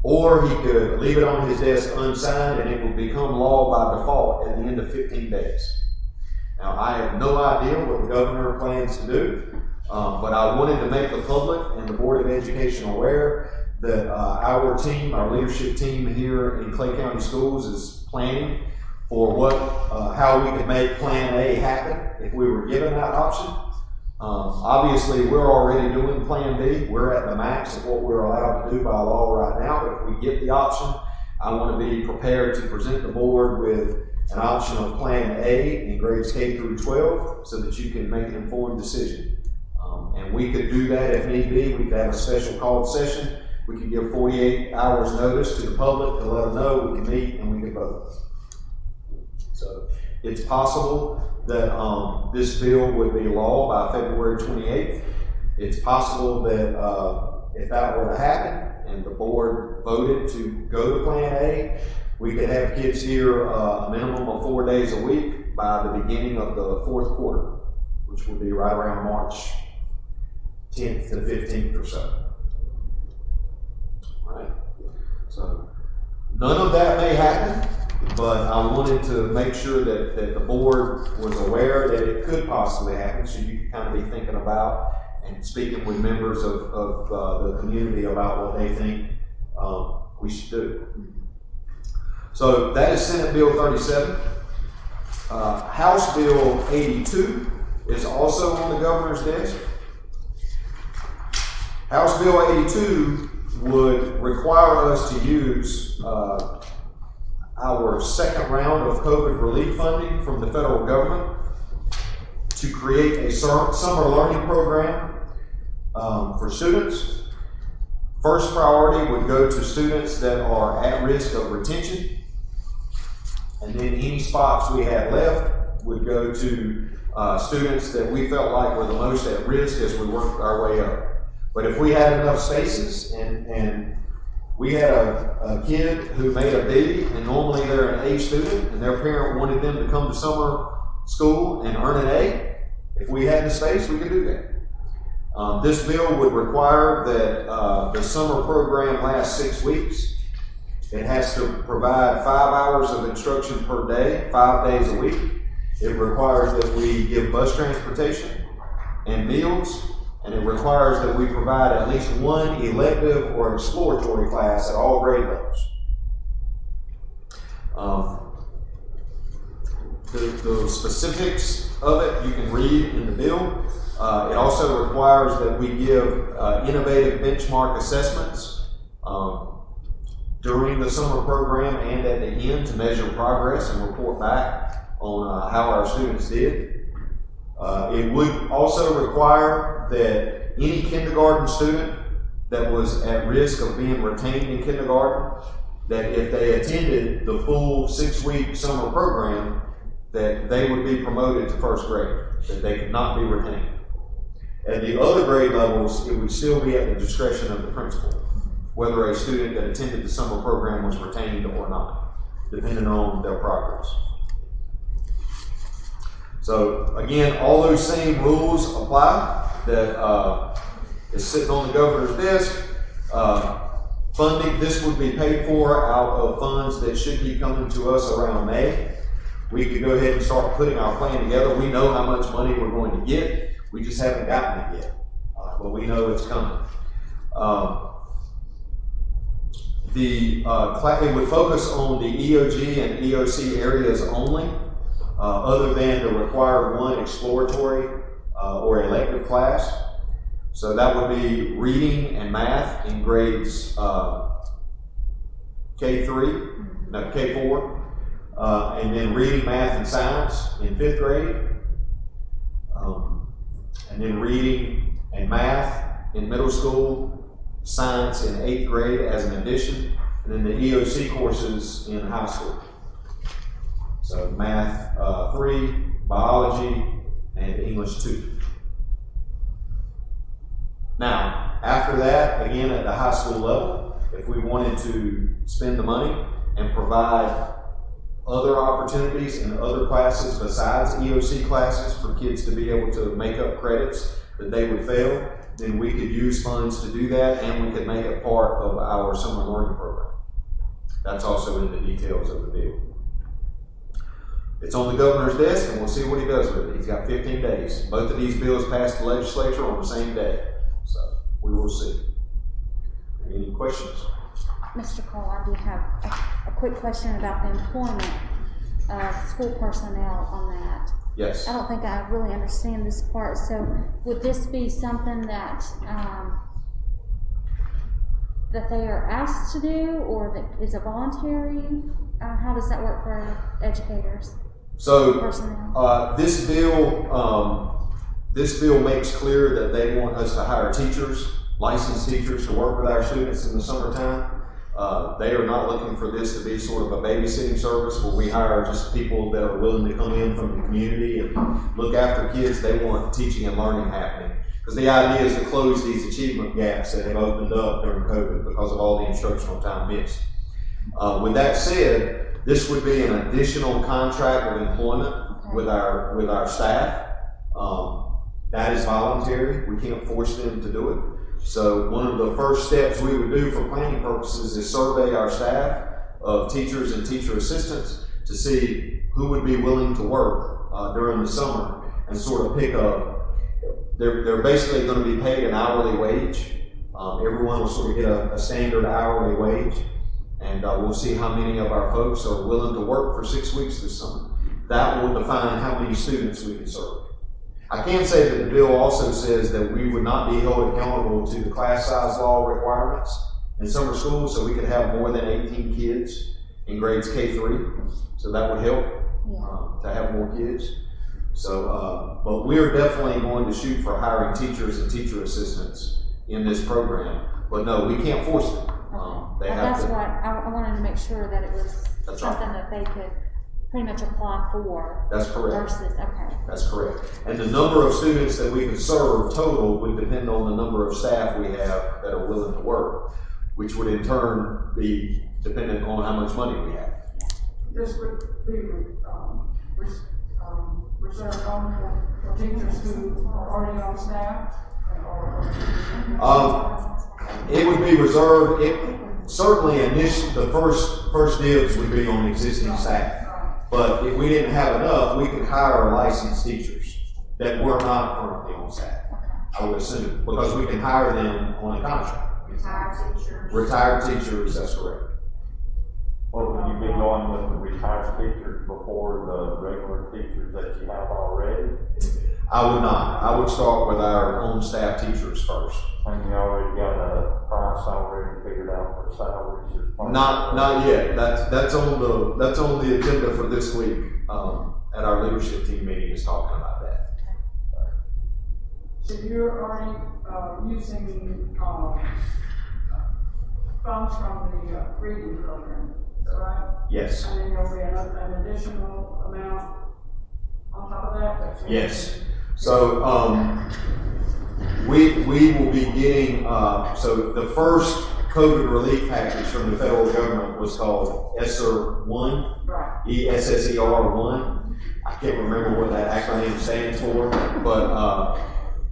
Speaker 4: or he could leave it on his desk unsigned and it would become law by default at the end of 15 days. Now, I have no idea what the governor plans to do, but I wanted to make the public and the Board of Education aware that our team, our leadership team here in Clay County Schools is planning for how we could make Plan A happen if we were given that option. Obviously, we're already doing Plan B. We're at the max of what we're allowed to do by law right now. But if we get the option, I want to be prepared to present the board with an option of Plan A in grades K through 12 so that you can make an informed decision. And we could do that if need be. We could have a special called session. We could give 48 hours notice to the public to let them know. We can meet and we can vote. So it's possible that this bill would be law by February 28th. It's possible that if that were to happen and the board voted to go to Plan A, we could have kids here a minimum of 4 days a week by the beginning of the 4th quarter, which would be right around March 10th to 15th or so. All right? So none of that may happen, but I wanted to make sure that the board was aware that it could possibly happen, so you could kind of be thinking about and speaking with members of the community about what they think we should do. So that is Senate Bill 37. House Bill 82 is also on the governor's desk. House Bill 82 would require us to use our second round of COVID relief funding from the federal government to create a summer learning program for students. First priority would go to students that are at risk of retention, and then any spots we had left would go to students that we felt like were the most at risk as we worked our way up. But if we had enough spaces and we had a kid who made a B, and normally they're an A student, and their parent wanted them to come to summer school and earn an A, if we had the space, we could do that. This bill would require that the summer program lasts 6 weeks. It has to provide 5 hours of instruction per day, 5 days a week. It requires that we give bus transportation and meals, and it requires that we provide at least one elective or exploratory class at all grade levels. The specifics of it you can read in the bill. It also requires that we give innovative benchmark assessments during the summer program and at the end to measure progress and report back on how our students did. It would also require that any kindergarten student that was at risk of being retained in kindergarten that if they attended the full 6-week summer program, that they would be promoted to first grade, that they could not be retained. At the other grade levels, it would still be at the discretion of the principal, whether a student that attended the summer program was retained or not, depending on their progress. So again, all those same rules apply that is sitting on the governor's desk. Funding, this would be paid for out of funds that should be coming to us around May. We could go ahead and start putting our plan together. We know how much money we're going to get. We just haven't gotten it yet, but we know it's coming. It would focus on the EOG and EOC areas only, other than the required one exploratory or elective class. So that would be reading and math in grades K4, and then reading, math, and science in 5th grade, and then reading and math in middle school, science in 8th grade as an addition, and then the EOC courses in high school. So math 3, biology, and English 2. Now, after that, again at the high school level, if we wanted to spend the money and provide other opportunities in other classes besides EOC classes for kids to be able to make up credits that they would fail, then we could use funds to do that, and we could make it part of our summer learning program. That's also in the details of the bill. It's on the governor's desk, and we'll see what he does with it. He's got 15 days. Both of these bills passed the legislature on the same day, so we will see. Any questions?
Speaker 6: Mr. Cole, I do have a quick question about the employment of school personnel on that.
Speaker 4: Yes.
Speaker 6: I don't think I really understand this part. So would this be something that that they are asked to do, or that is a voluntary? How does that work for educators?
Speaker 4: So
Speaker 6: personnel?
Speaker 4: This bill makes clear that they want us to hire teachers, licensed teachers, to work with our students in the summertime. They are not looking for this to be sort of a babysitting service where we hire just people that are willing to come in from the community and look after kids. They want teaching and learning happening. Because the idea is to close these achievement gaps that have opened up during COVID because of all the instructional time missed. With that said, this would be an additional contract of employment with our staff. That is voluntary. We can't force them to do it. So one of the first steps we would do for planning purposes is survey our staff of teachers and teacher assistants to see who would be willing to work during the summer and sort of pick up. They're basically going to be paid an hourly wage. Everyone will sort of get a standard hourly wage, and we'll see how many of our folks are willing to work for 6 weeks this summer. That will define how many students we can serve. I can say that the bill also says that we would not be held accountable to the class size law requirements in summer school, so we could have more than 18 kids in grades K3. So that would help to have more kids. So, but we're definitely going to shoot for hiring teachers and teacher assistants in this program. But no, we can't force them.
Speaker 6: That's what I wanted to make sure that it was something that they could pretty much apply for.
Speaker 4: That's correct.
Speaker 6: Versus, okay.
Speaker 4: That's correct. And the number of students that we can serve total would depend on the number of staff we have that are willing to work, which would in turn be dependent on how much money we have.
Speaker 7: This would be reserved only for teachers who are already on staff?
Speaker 4: It would be reserved. Certainly, the first dibs would be on existing staff. But if we didn't have enough, we could hire licensed teachers that were not currently on staff, I would assume, because we can hire them on a contract.
Speaker 3: Retired teachers.
Speaker 4: Retired teachers, that's correct.
Speaker 8: Well, would you be going with the retired teachers before the regular teachers that you have already?
Speaker 4: I would not. I would start with our own staff teachers first.
Speaker 8: And you already got a price already figured out for salaries?
Speaker 4: Not yet. That's on the agenda for this week. At our leadership team meeting is talking about that.
Speaker 7: So you're already using funds from the reading program, is that right?
Speaker 4: Yes.
Speaker 7: And then there'll be an additional amount on top of that? That's
Speaker 4: Yes. So, we will be getting, so the first COVID relief package from the federal government was called ESSER 1,
Speaker 7: Right.
Speaker 4: ESSER 1. I can't remember what that acronym stands for, but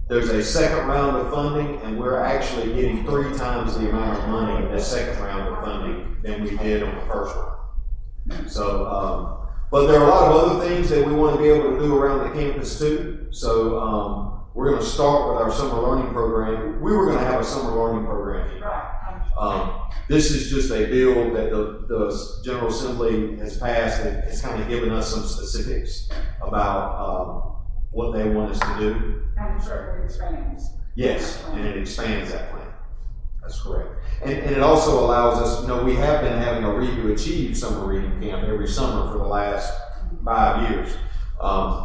Speaker 4: there's a second round of funding, and we're actually getting 3 times the amount of money in this second round of funding than we did on the first round. So, but there are a lot of other things that we want to be able to do around the campus too. So, we're going to start with our summer learning program. We were going to have a summer learning program.
Speaker 7: Right.
Speaker 4: This is just a bill that the General Assembly has passed that has kind of given us some specifics about what they want us to do.
Speaker 7: And it certainly expands.
Speaker 4: Yes, and it expands that plan. That's correct. And it also allows us, you know, we have been having a Read to Achieve summer reading camp every summer for the last 5 years.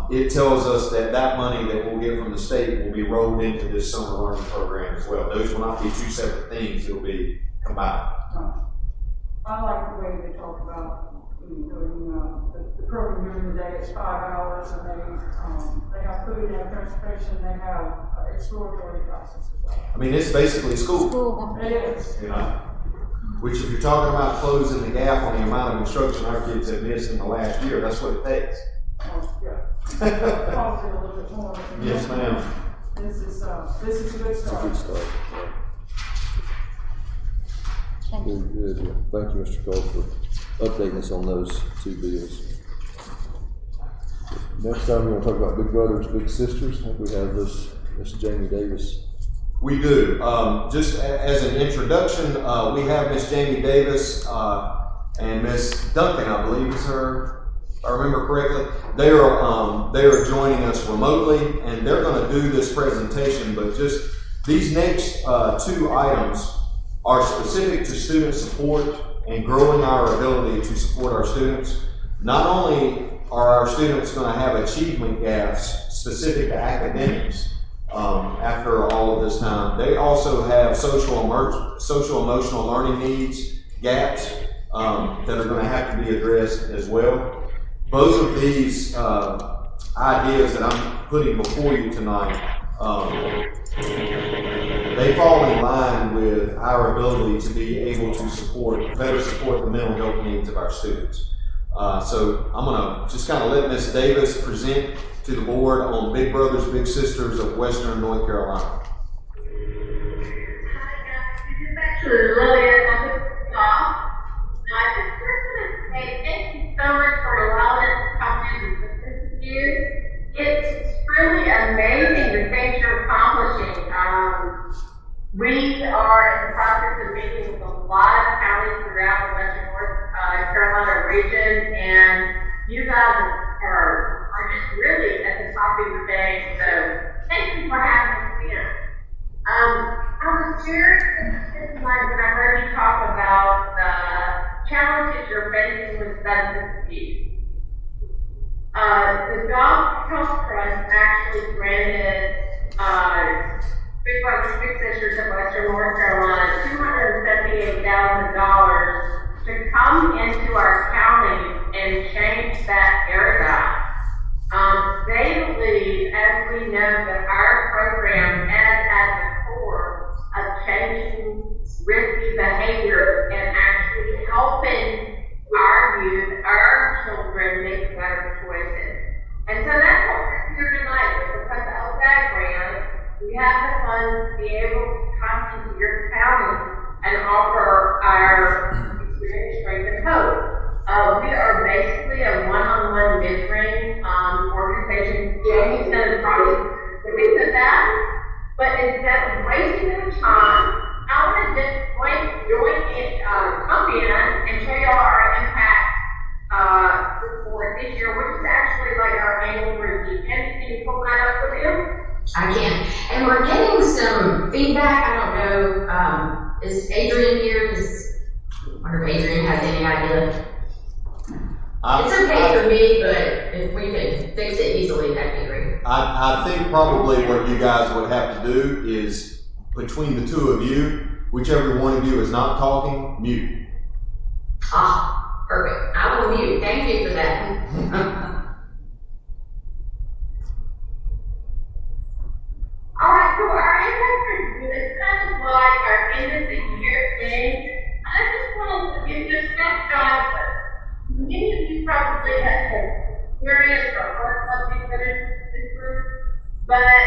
Speaker 4: It tells us that that money that we'll get from the state will be rolled into this summer learning program as well. Those will not be 2 separate things, it'll be combined.
Speaker 7: I like the way they talk about doing the program during the day. It's 5 hours, and they have food, they have transportation, they have exploratory classes as well.
Speaker 4: I mean, it's basically school,
Speaker 6: School.
Speaker 7: It is.
Speaker 4: you know, which if you're talking about closing the gap on the amount of instruction our kids have missed in the last year, that's what it takes.
Speaker 7: Yeah. Probably a little bit more.
Speaker 4: Yes, ma'am.
Speaker 7: This is a good start.
Speaker 1: Good start.
Speaker 6: Thank you.
Speaker 1: Very good. Thank you, Mr. Cole, for updating us on those 2 bills. Next time, we're going to talk about Big Brothers, Big Sisters. I think we have Miss Jamie Davis.
Speaker 4: We do. Just as an introduction, we have Miss Jamie Davis and Miss Duncan, I believe is her, if I remember correctly. They are joining us remotely, and they're going to do this presentation, but just these next 2 items are specific to student support and growing our ability to support our students. Not only are our students going to have achievement gaps specific to academics after all of this time, they also have social emotional learning needs gaps that are going to have to be addressed as well. Both of these ideas that I'm putting before you tonight, they fall in line with our ability to be able to better support the mental health needs of our students. So I'm going to just kind of let Ms. Davis present to the board on Big Brothers, Big Sisters of Western North Carolina.
Speaker 9: Hi guys, this is actually really on the top. I just first want to say thank you so much for allowing us to come in and listen to you. It's really amazing the things you're accomplishing. We are in the process of meeting with a lot of counties throughout the Western North Carolina region, and you guys are just really at the top of your game. So thank you for having us here. I was curious when I heard you talk about the challenges you're facing with substance abuse. The Dog Health Trust actually granted Big Brothers Big Sisters of Western North Carolina $278,000 to come into our county and change that paradigm. They believe, as we know, that our program is at the core of changing risky behavior and actually helping our youth, our children make better choices. And so that's what we're here tonight with. Because of that grant, we have the funds to be able to come into your county and offer our experience, strength, and hope. We are basically a one-on-one mentoring organization. Jamie's done a project with that. But instead of wasting their time, I want to just come in and show y'all our impact report this year, which is actually like our annual review. Can you pull that up for them?
Speaker 10: I can. And we're getting some feedback. I don't know, is Adrian here? I wonder if Adrian has any idea. It's okay for me, but if we can fix it easily, that'd be great.
Speaker 4: I think probably what you guys would have to do is, between the 2 of you, whichever one of you is not talking, mute.
Speaker 10: Ah, perfect. I will mute. Thank you for that.
Speaker 9: All right, so our impact review is kind of like our end of the year thing. I just wanted to give you a snapshot. Many of you probably have experienced or worked with this group, but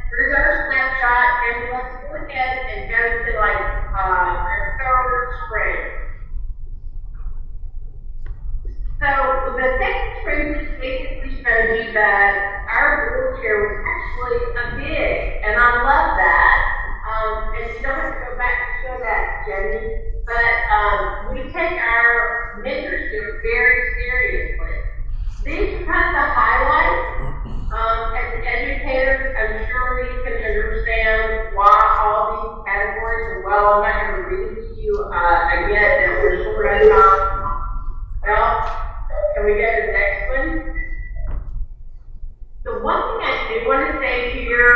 Speaker 9: here's our snapshot, and let's go ahead and go to like third spread. So the second spread just basically showed you that our board chair was actually a big, and I love that. And you don't have to go back and show that, Jenny, but we take our mentorship very seriously. These are kind of the highlights. As educators, I'm sure we can understand why all these categories are well. I'm not going to read it to you again that we're spread on. Well, can we go to the next one? The one thing I do want to say here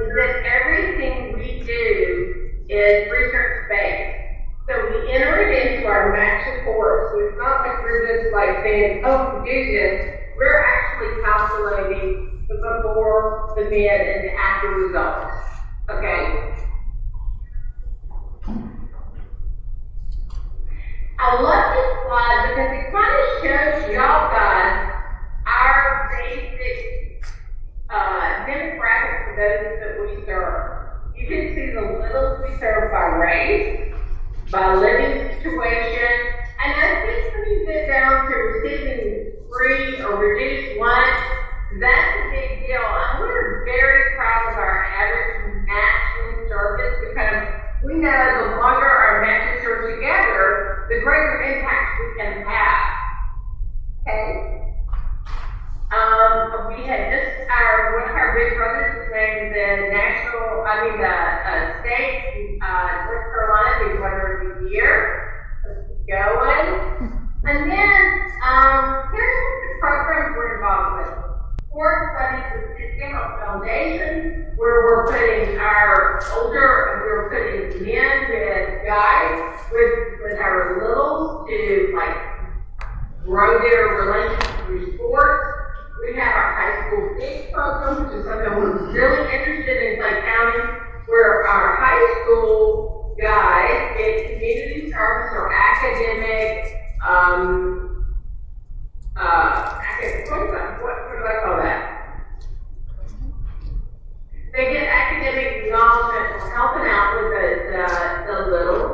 Speaker 9: is that everything we do is research-based. So we enter it into our match report. So it's not like we're just like saying, oh, we do this. We're actually calculating the before, the mid, and the after results. Okay? I love this slide because it kind of shows y'all guys our basic demographics for those that we serve. You can see the littles we serve by race, by living situation, and I think when you get down to receiving free or reduced lunch, that's a big deal. And we're very proud of our average matching service because we know the longer our matches are together, the greater impact we can have. Okay? We had just one of our big brothers was named the state, North Carolina, Big Brother of the Year. Let's keep going. And then, here's what the programs we're involved with. Sports Studies with System Foundation, where we're putting we're putting men with guys, with our littles to like grow their relationship through sports. We have our high school big program, which is something we're really interested in Clay County, where our high school guys get community service or academic, what do I call that? They get academic acknowledgement for helping out with the little.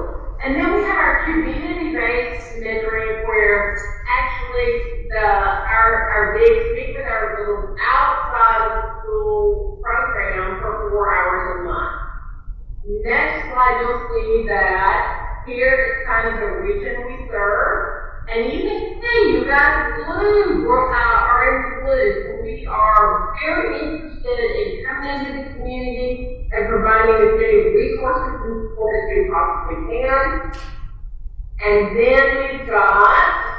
Speaker 9: And then we have our community-based mentoring where actually our bigs meet with our littles outside of the school program for 4 hours a month. Next slide, you'll see that here is kind of the region we serve. And you can see, you guys blue are in blue. We are very interested in coming into the community and providing as many resources and support as we possibly can. And then we've got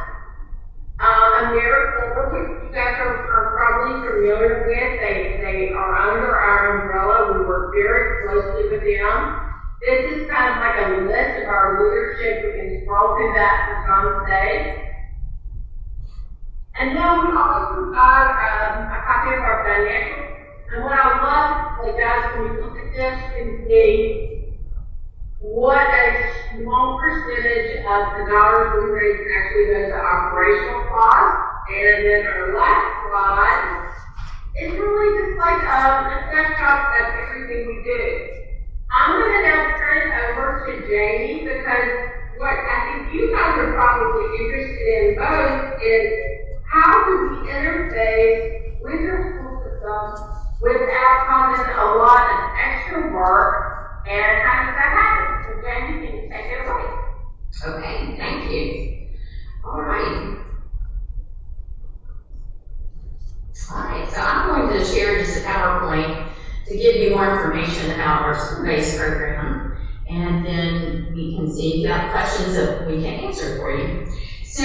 Speaker 9: AmeriCorps, which you guys are probably familiar with. They are under our umbrella. We work very closely with them. This is kind of like a list of our leadership. We can scroll through that for some sake. And then we always provide a copy of our financials. And what I love, like guys, when you look at this, you can see what a small percentage of the dollars we raise actually goes to operational costs. And then our last slide is really just like a snapshot of everything we do. I'm going to now turn it over to Jamie because what I think you guys are probably interested in most is how do we interface with your school system without causing a lot of extra work, and how does that happen? So Jamie, can you take it away?
Speaker 10: Okay, thank you. All right. So I'm going to share just a PowerPoint to give you more information about our school-based program, and then we can see if you have questions that we can answer for you. So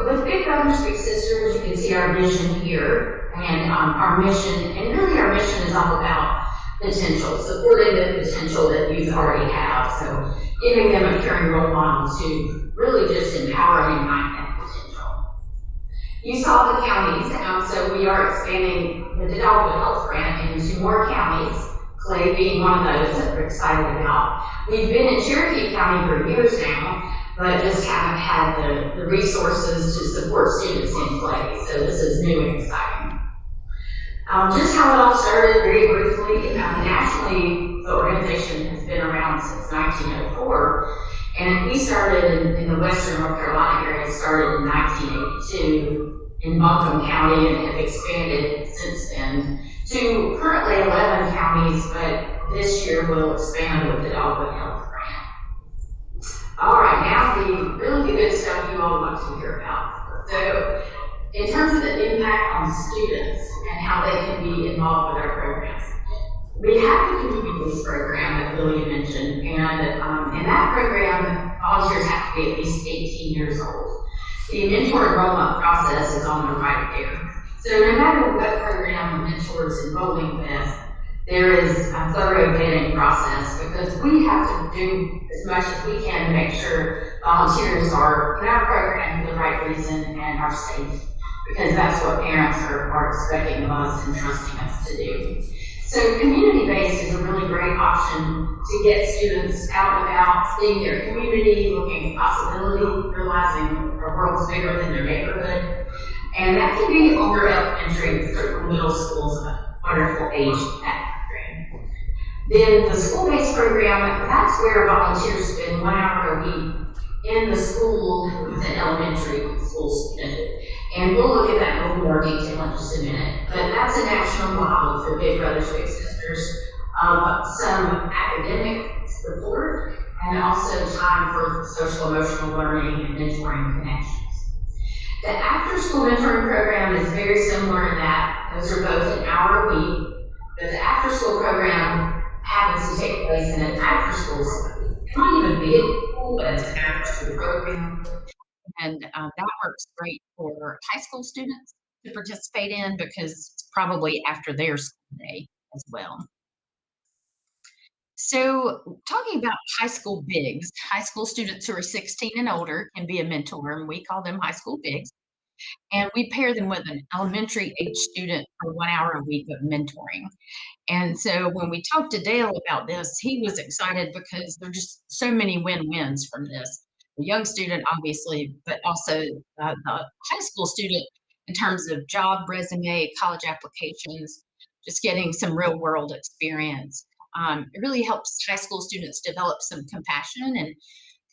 Speaker 10: with Big Brothers Big Sisters, you can see our vision here, and our mission, and really our mission is all about potential, supporting the potential that youth already have. So giving them a caring role model to really just empower and ignite that potential. You saw the counties, so we are expanding the Adult Health Grant into more counties, Clay being one of those that we're excited about. We've been in Cherokee County for years now, but just haven't had the resources to support students in Clay, so this is new and exciting. Just how it all started, very briefly, nationally, the organization has been around since 1904, and we started in the western North Carolina area, started in 1982 in Buncombe County, and have expanded since then to currently 11 counties, but this year we'll expand with the Adult Health Grant. All right, now the really good stuff you all want to hear about. So, in terms of the impact on students and how they can be involved with our programs, we have the community-based program that Billy mentioned, and in that program, volunteers have to be at least 18 years old. The mentor enrollment process is on the right there. So no matter what program the mentors enrolling with, there is a thorough vetting process because we have to do as much as we can to make sure volunteers are in our program for the right reason and are safe, because that's what parents are expecting of us and trusting us to do. So community-based is a really great option to get students out and about, seeing their community, looking at possibility, realizing our world's bigger than their neighborhood. And that can be older elementary, certain middle schools, a wonderful age in that program. Then the school-based program, that's where volunteers spend 1 hour a week in the school with an elementary school student. And we'll look at that in a little more detail in just a minute. But that's a national model for Big Brothers Big Sisters of some academic support and also time for social emotional learning and mentoring connections. The after-school mentoring program is very similar in that those are both an hour a week, but the after-school program happens to take place in an after-school setting. It might even be a school, but it's an after-school program. And that works great for high school students to participate in because it's probably after their school day as well. So talking about high school bigs, high school students who are 16 and older can be a mentor, and we call them high school bigs. And we pair them with an elementary age student for 1 hour a week of mentoring. And so when we talked to Dale about this, he was excited because there are just so many win-wins from this. The young student, obviously, but also the high school student in terms of job resume, college applications, just getting some real world experience. It really helps high school students develop some compassion and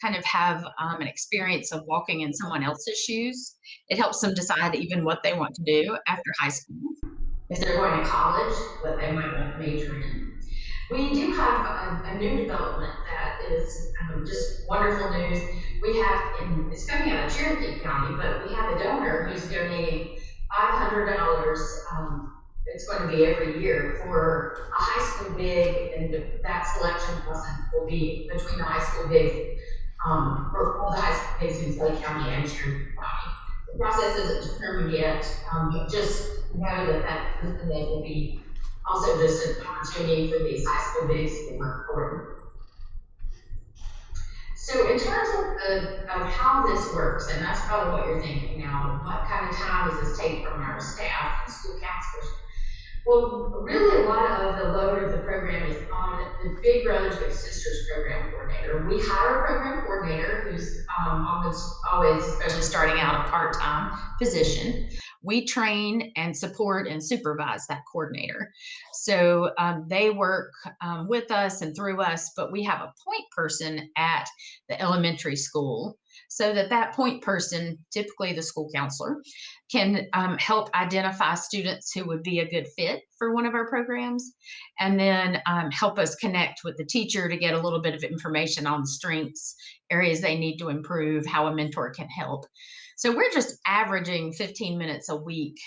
Speaker 10: kind of have an experience of walking in someone else's shoes. It helps them decide even what they want to do after high school. If they're going to college, what they might want to major in. We do have a new development that is just wonderful news. We have, it's coming out of Cherokee County, but we have a donor who's donating $500. It's going to be every year for a high school big, and that selection process will be between the high school big, for all the high school bigs in Clay County and Cherokee County. The process isn't determined yet, but just know that will be also just an opportunity for these high school bigs to work forward. So in terms of how this works, and that's probably what you're thinking now, what kind of time does this take from our staff and school counselors? Well, really a lot of the load of the program is on the Big Brothers Big Sisters program coordinator. We hire a program coordinator who's always especially starting out a part-time position. We train and support and supervise that coordinator. So they work with us and through us, but we have a point person at the elementary school so that point person, typically the school counselor, can help identify students who would be a good fit for one of our programs, and then help us connect with the teacher to get a little bit of information on strengths, areas they need to improve, how a mentor can help. So we're just averaging 15 minutes a week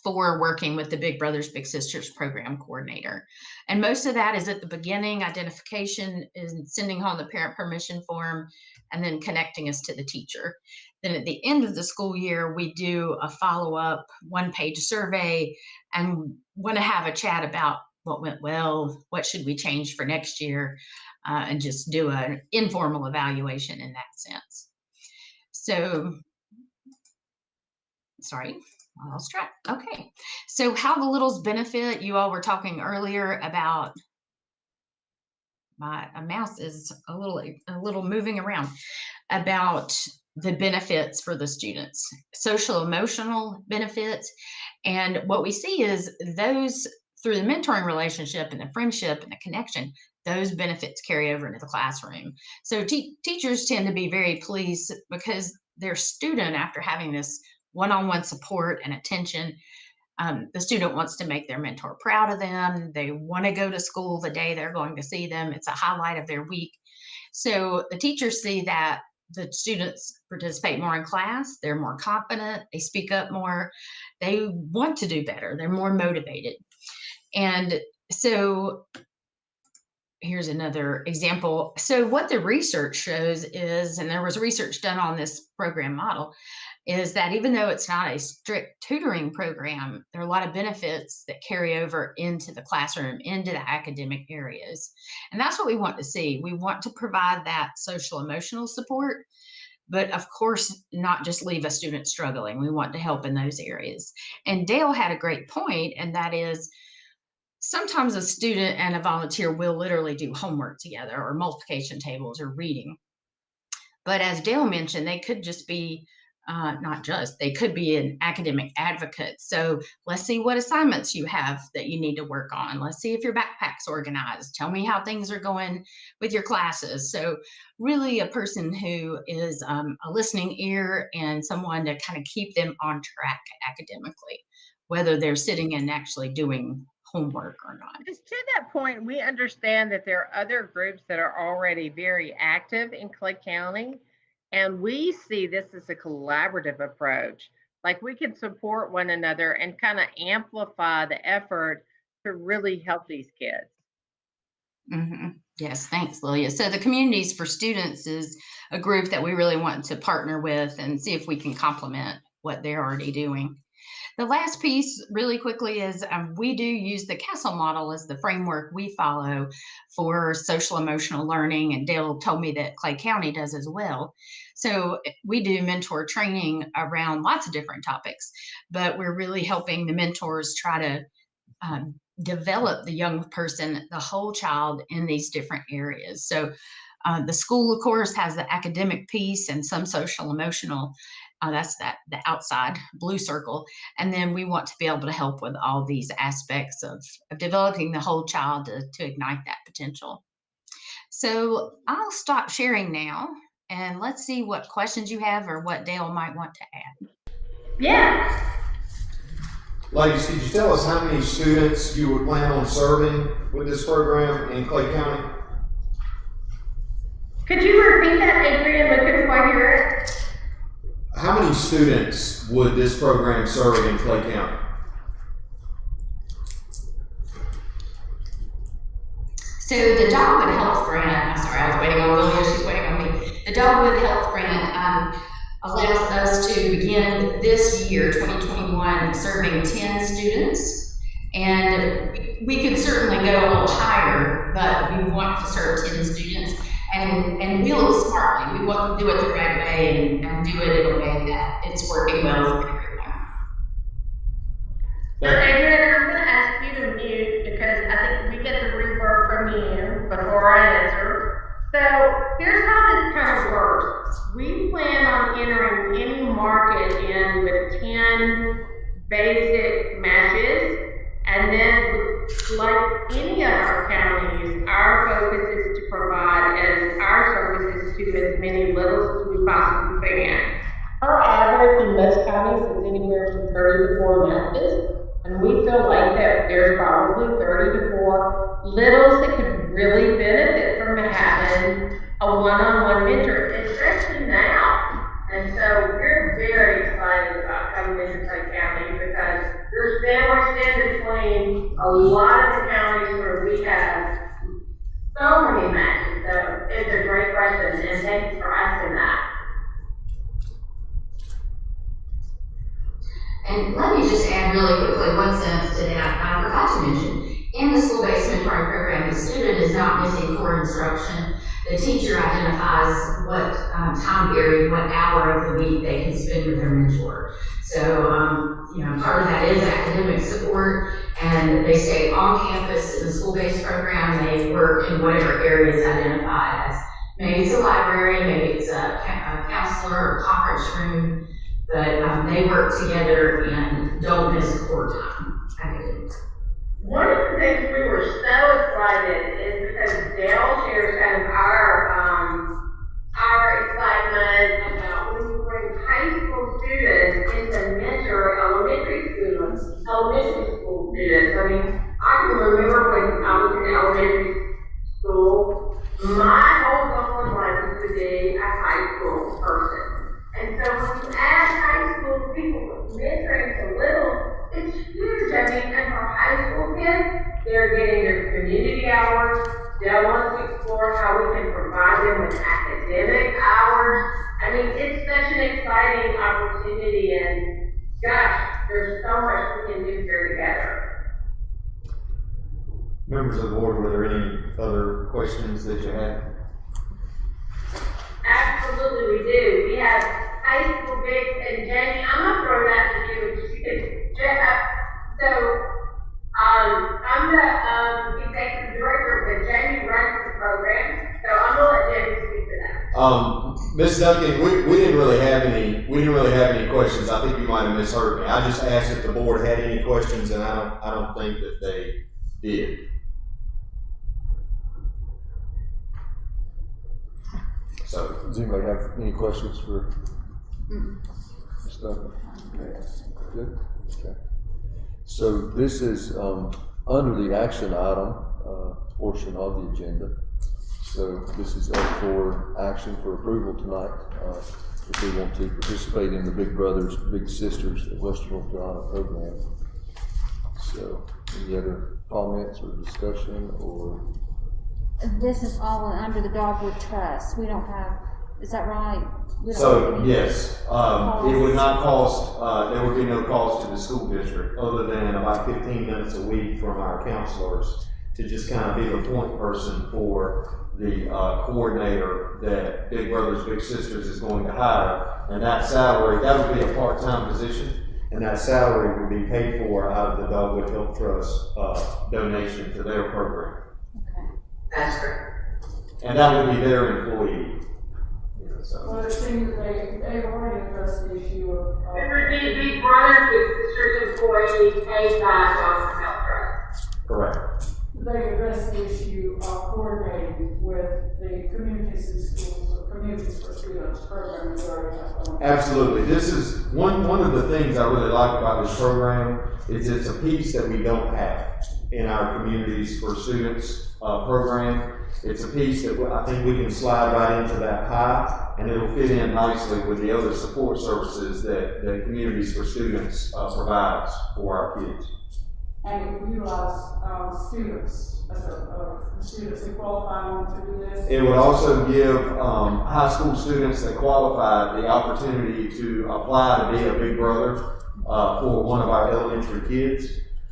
Speaker 10: for working with the Big Brothers Big Sisters program coordinator. And most of that is at the beginning, identification, is sending home the parent permission form, and then connecting us to the teacher. Then at the end of the school year, we do a follow-up 1-page survey and want to have a chat about what went well, what should we change for next year, and just do an informal evaluation in that sense. So, sorry, I lost track. Okay, so how the littles benefit, you all were talking earlier about, my mouse is a little moving around, about the benefits for the students, social emotional benefits. And what we see is those, through the mentoring relationship and the friendship and the connection, those benefits carry over into the classroom. So teachers tend to be very pleased because their student, after having this one-on-one support and attention, the student wants to make their mentor proud of them. They want to go to school the day they're going to see them. It's a highlight of their week. So the teachers see that the students participate more in class, they're more confident, they speak up more, they want to do better, they're more motivated. And so here's another example. So what the research shows is, and there was research done on this program model, is that even though it's not a strict tutoring program, there are a lot of benefits that carry over into the classroom, into the academic areas. And that's what we want to see. We want to provide that social emotional support, but of course, not just leave a student struggling. We want to help in those areas. And Dale had a great point, and that is, sometimes a student and a volunteer will literally do homework together, or multiplication tables, or reading. But as Dale mentioned, they could just be, they could be an academic advocate. So let's see what assignments you have that you need to work on. Let's see if your backpack's organized. Tell me how things are going with your classes. So really a person who is a listening ear and someone to kind of keep them on track academically, whether they're sitting and actually doing homework or not.
Speaker 11: Just to that point, we understand that there are other groups that are already very active in Clay County, and we see this as a collaborative approach. Like, we can support one another and kind of amplify the effort to really help these kids.
Speaker 10: Mm-hmm. Yes, thanks, Lilia. So the Communities for Students is a group that we really want to partner with and see if we can complement what they're already doing. The last piece, really quickly, is we do use the CASTLE model as the framework we follow for social emotional learning, and Dale told me that Clay County does as well. So we do mentor training around lots of different topics, but we're really helping the mentors try to develop the young person, the whole child, in these different areas. So the school, of course, has the academic piece and some social emotional. That's the outside blue circle. And then we want to be able to help with all these aspects of developing the whole child to ignite that potential. So I'll stop sharing now, and let's see what questions you have or what Dale might want to add.
Speaker 3: Yeah.
Speaker 4: Ladies, could you tell us how many students you would plan on serving with this program in Clay County?
Speaker 3: Could you repeat that, Adrian? We couldn't quite hear it.
Speaker 4: How many students would this program serve in Clay County?
Speaker 10: So the Dogwood Health Grant, I'm sorry, I was waiting on Lilia, she's waiting on me. The Dogwood Health Grant allows us to begin this year, 2021, serving 10 students. And we could certainly go a little higher, but we want to serve 10 students. And build smartly. We want to do it the right way and do it in a way that it's working well for everyone.
Speaker 3: Adrian, I'm going to ask you to mute because I think we get the reverb from you before I answer. So here's how this kind of works. We plan on entering any market in with 10 basic matches, and then like any of our counties, our focus is to provide as our services to as many littles as we possibly can. Our average in most counties is anywhere from 30 to 4 matches, and we feel like that there's probably 30 to 4 littles that could really benefit from having a one-on-one mentor, especially now. And so we're very excited about coming into Clay County because we're sandwiched in between a lot of the counties where we have so many matches. So it's a great question, and thank you for asking that.
Speaker 10: And let me just add really quickly one sentence to that I forgot to mention. In the school-based mentoring program, the student is not missing core instruction. The teacher identifies what time period, what hour of the week they can spend with their mentor. So, part of that is academic support, and they stay on campus in the school-based program. They work in whatever areas identified as, maybe it's a library, maybe it's a counselor or conference room, but they work together and don't miss core time academically.
Speaker 9: One of the things we were so excited is because Dale shares kind of our excitement about when you bring high school students into mentor elementary school students. I mean, I can remember when I was in elementary school, my whole goal in life was to be a high school person. And so when you add high school people mentoring to little, it's huge. I mean, and for high school kids, they're getting their community hours. They'll want to explore how we can provide them with academic hours. I mean, it's such an exciting opportunity, and gosh, there's so much we can do here together.
Speaker 4: Members of the board, were there any other questions that you had?
Speaker 9: Absolutely, we do. We have high school bigs, and Jamie, I'm gonna throw that to you, because you can. I'm the executive director, but Jamie runs the program, so I'm gonna let Jamie speak to that.
Speaker 4: Ms. Duncan, we didn't really have any questions. I think you might have misheard me. I just asked if the board had any questions, and I don't think that they did. So,
Speaker 1: Does anybody have any questions for Ms. Duncan? Good, okay. So this is, under the action item, portion of the agenda. So this is up for action for approval tonight, if we want to participate in the Big Brothers, Big Sisters of Western North Carolina program. So, any other comments or discussion, or?
Speaker 6: This is all under the Dogwood Trust. We don't have, is that right? We don't
Speaker 4: So,
Speaker 6: have any
Speaker 4: yes, it would not cost, there would be no cost to the school district other than about 15 minutes a week from our counselors to just kind of be the point person for the coordinator that Big Brothers Big Sisters is going to hire. And that salary, that would be a part-time position, and that salary would be paid for out of the Dogwood Health Trust donation to their program.
Speaker 6: Okay.
Speaker 10: That's correct.
Speaker 4: And that would be their employee.
Speaker 7: Well, it seems they've already addressed the issue of.
Speaker 9: It would be Big Brothers Big Sisters employees paid by Dogwood Health Trust.
Speaker 4: Correct.
Speaker 7: They addressed the issue of coordinating with the communities and schools, or communities for students program we already have on.
Speaker 4: Absolutely. This is one of the things I really like about this program is it's a piece that we don't have in our communities for students program. It's a piece that I think we can slide right into that pie, and it'll fit in nicely with the other support services that the Communities for Students provides for our kids.
Speaker 7: And it will utilize students, students who qualify to do this.
Speaker 4: It would also give high school students that qualify the opportunity to apply to be a Big Brother for one of our elementary kids,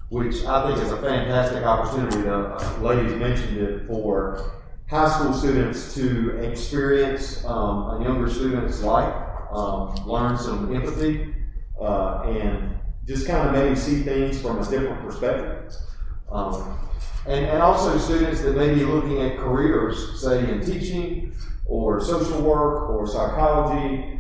Speaker 4: which I think is a fantastic opportunity. The ladies mentioned it for high school students to experience a younger student's life, learn some empathy, and just kind of maybe see things from a different perspective. And also students that may be looking at careers, say in teaching or social work or psychology,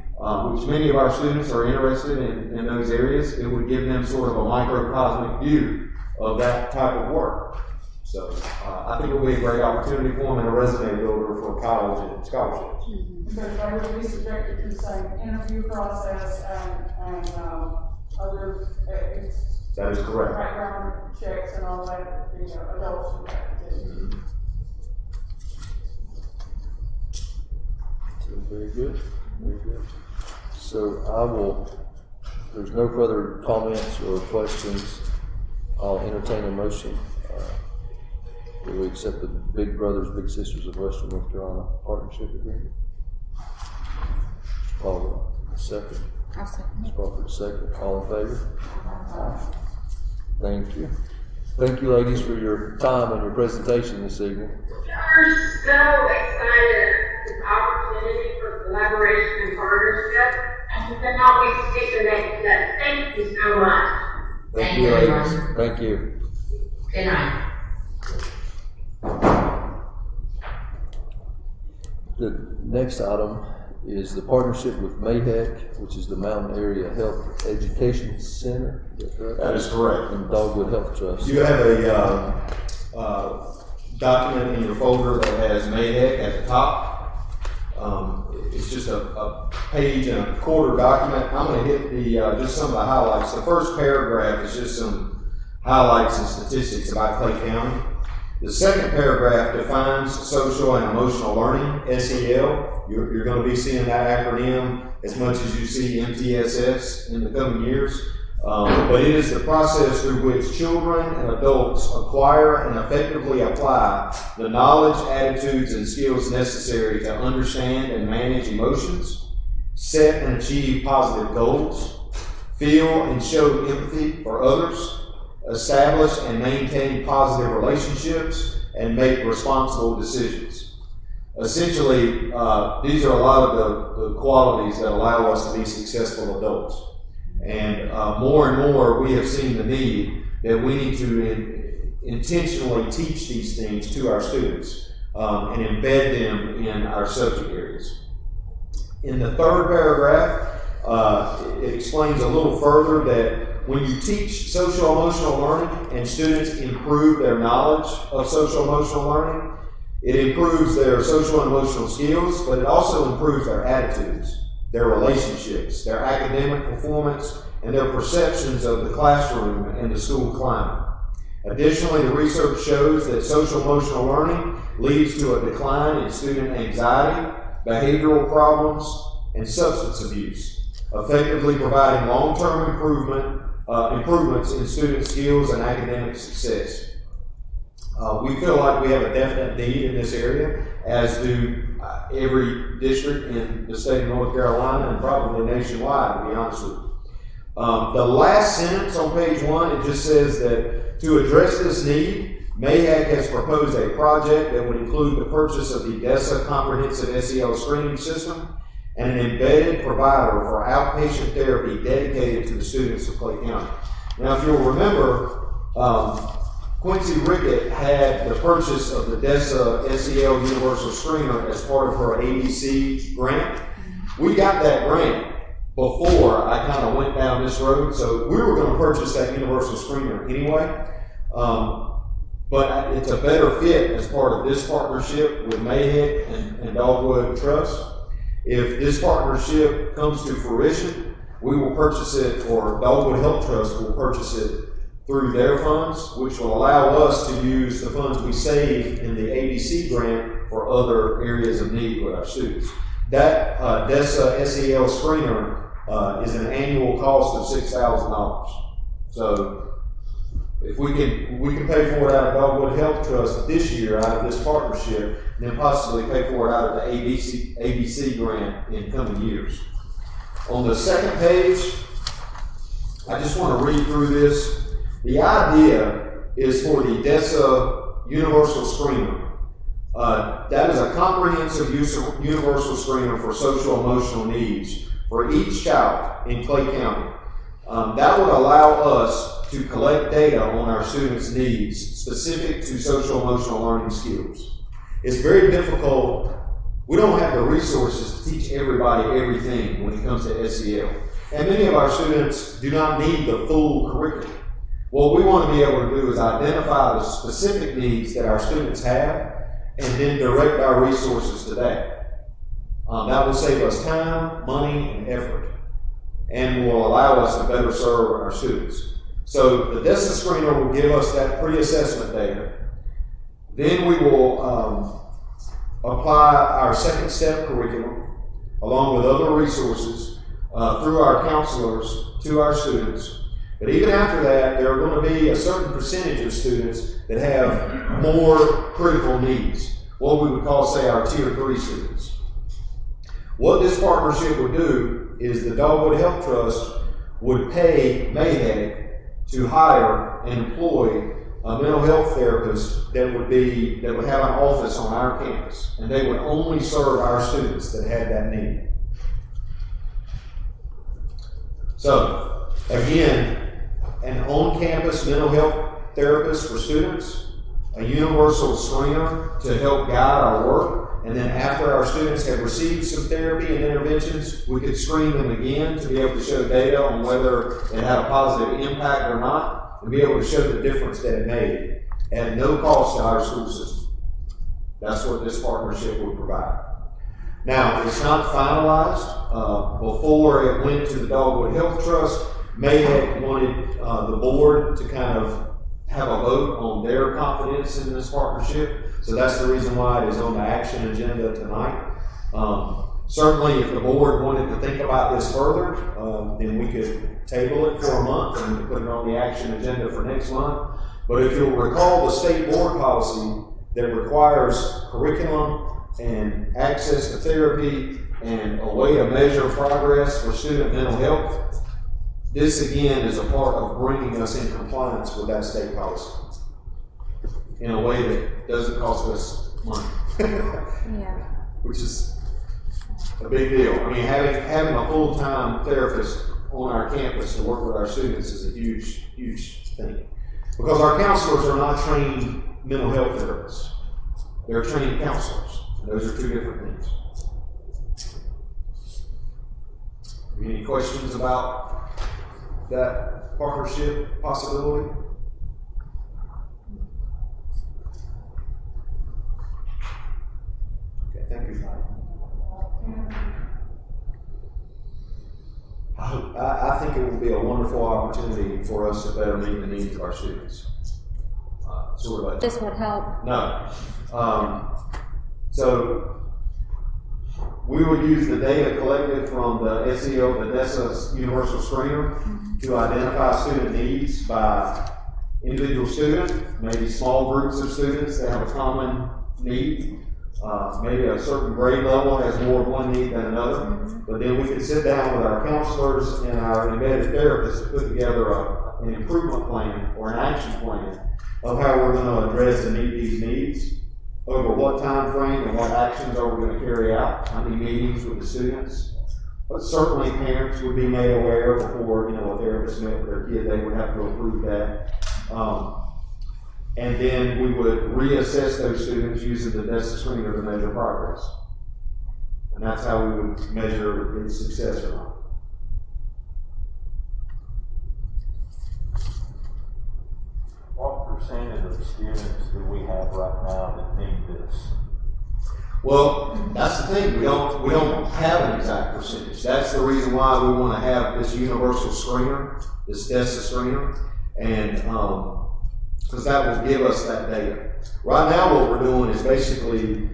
Speaker 4: which many of our students are interested in those areas. It would give them sort of a microcosmic view of that type of work. So I think it will be a great opportunity for them and a resume builder for college and scholarships.
Speaker 7: Because they would be subjected to the same interview process and other
Speaker 4: That is correct.
Speaker 7: background checks and all that the adults would have to do.
Speaker 1: So very good, very good. So there's no further comments or questions. I'll entertain a motion. Will we accept the Big Brothers Big Sisters of Western North Carolina partnership agreement? Mr. Paul, second.
Speaker 6: I'll second.
Speaker 1: Ms. Crawford, second. All in favor? Aye. Thank you. Thank you, ladies, for your time and your presentation this evening.
Speaker 9: We're so excited at this opportunity for collaboration and partnership, and we cannot wait to get your next step. Thank you so much.
Speaker 1: Thank you, ladies. Thank you.
Speaker 10: Good night.
Speaker 1: The next item is the partnership with MAHEC, which is the Mountain Area Health Education Center. Is that correct?
Speaker 4: That is correct.
Speaker 1: And Dogwood Health Trust.
Speaker 4: You have a document in your folder that has MAHEC at the top. It's just a page and a quarter document. I'm going to hit the just some of the highlights. The first paragraph is just some highlights and statistics about Clay County. The second paragraph defines social and emotional learning, SEL. You're going to be seeing that acronym as much as you see MTSS in the coming years. But it is the process through which children and adults acquire and effectively apply the knowledge, attitudes, and skills necessary to understand and manage emotions, set and achieve positive goals, feel and show empathy for others, establish and maintain positive relationships, and make responsible decisions. Essentially, these are a lot of the qualities that allow us to be successful adults. And more and more, we have seen the need that we need to intentionally teach these things to our students and embed them in our subject areas. In the third paragraph, it explains a little further that when you teach social emotional learning and students improve their knowledge of social emotional learning, it improves their social and emotional skills, but it also improves their attitudes, their relationships, their academic performance, and their perceptions of the classroom and the school climate. Additionally, the research shows that social emotional learning leads to a decline in student anxiety, behavioral problems, and substance abuse, effectively providing long-term improvements in student skills and academic success. We feel like we have a definite need in this area, as do every district in the state of North Carolina and probably nationwide, to be honest with you. The last sentence on page 1, it just says that to address this need, MAHEC has proposed a project that would include the purchase of the Odessa Comprehensive SEL Screening System and an embedded provider for outpatient therapy dedicated to the students of Clay County. Now, if you'll remember, Quincy Rickett had the purchase of the Odessa SEL Universal Screener as part of her ABC grant. We got that grant before I kind of went down this road, so we were going to purchase that Universal Screener anyway. But it's a better fit as part of this partnership with MAHEC and Dogwood Trust. If this partnership comes to fruition, we will purchase it, or Dogwood Health Trust will purchase it through their funds, which will allow us to use the funds we save in the ABC grant for other areas of need with our students. That Odessa SEL screener is an annual cost of $6,000. So if we can pay for it out of Dogwood Health Trust this year out of this partnership, and then possibly pay for it out of the ABC grant in coming years. On the second page, I just want to read through this. The idea is for the Odessa Universal Screener. That is a comprehensive universal screener for social emotional needs for each child in Clay County. That would allow us to collect data on our students' needs specific to social emotional learning skills. It's very difficult. We don't have the resources to teach everybody everything when it comes to SEL. And many of our students do not need the full curriculum. What we want to be able to do is identify the specific needs that our students have and then direct our resources to that. That will save us time, money, and effort, and will allow us to better serve our students. So the Odessa screener will give us that pre-assessment data. Then we will apply our second step curriculum along with other resources through our counselors to our students. But even after that, there are going to be a certain percentage of students that have more critical needs, what we would call, say, our Tier 3 students. What this partnership would do is the Dogwood Health Trust would pay MAHEC to hire and employ a mental health therapist that would have an office on our campus, and they would only serve our students that had that need. So, again, an on-campus mental health therapist for students, a universal screener to help guide our work, and then after our students have received some therapy and interventions, we could screen them again to be able to show data on whether it had a positive impact or not, and be able to show the difference that it made at no cost to our school system. That's what this partnership would provide. Now, it's not finalized. Before it went to the Dogwood Health Trust, May had wanted the board to kind of have a vote on their confidence in this partnership. So that's the reason why it is on the action agenda tonight. Certainly, if the board wanted to think about this further, then we could table it for a month and we could put it on the action agenda for next month. But if you'll recall the state board policy that requires curriculum and access to therapy and a way to measure progress for student mental health, this again is a part of bringing us in compliance with that state policy in a way that doesn't cost us money.
Speaker 6: Yeah.
Speaker 4: Which is a big deal. I mean, having a full-time therapist on our campus to work with our students is a huge, huge thing. Because our counselors are not trained mental health therapists. They're trained counselors. And those are two different things. Any questions about that partnership possibility? Okay, thank you. I think it will be a wonderful opportunity for us to better meet the needs of our students. Sort of like
Speaker 6: This would help.
Speaker 4: no. So we would use the data collected from the SEO, the Odessa Universal Screener, to identify student needs by individual student, maybe small groups of students that have a common need. Maybe a certain grade level has more of one need than another. But then we could sit down with our counselors and our embedded therapists to put together an improvement plan or an action plan of how we're going to address and meet these needs, over what time frame and what actions are we going to carry out, how many meetings with the students. But certainly parents would be made aware before, a therapist met with their kid, they would have to approve that. And then we would reassess those students using the Odessa screener to measure progress. And that's how we would measure its success or not.
Speaker 8: What percentage of students do we have right now that need this?
Speaker 4: Well, that's the thing. We don't have an exact percentage. That's the reason why we want to have this universal screener, this Odessa screener, and because that will give us that data. Right now, what we're doing is basically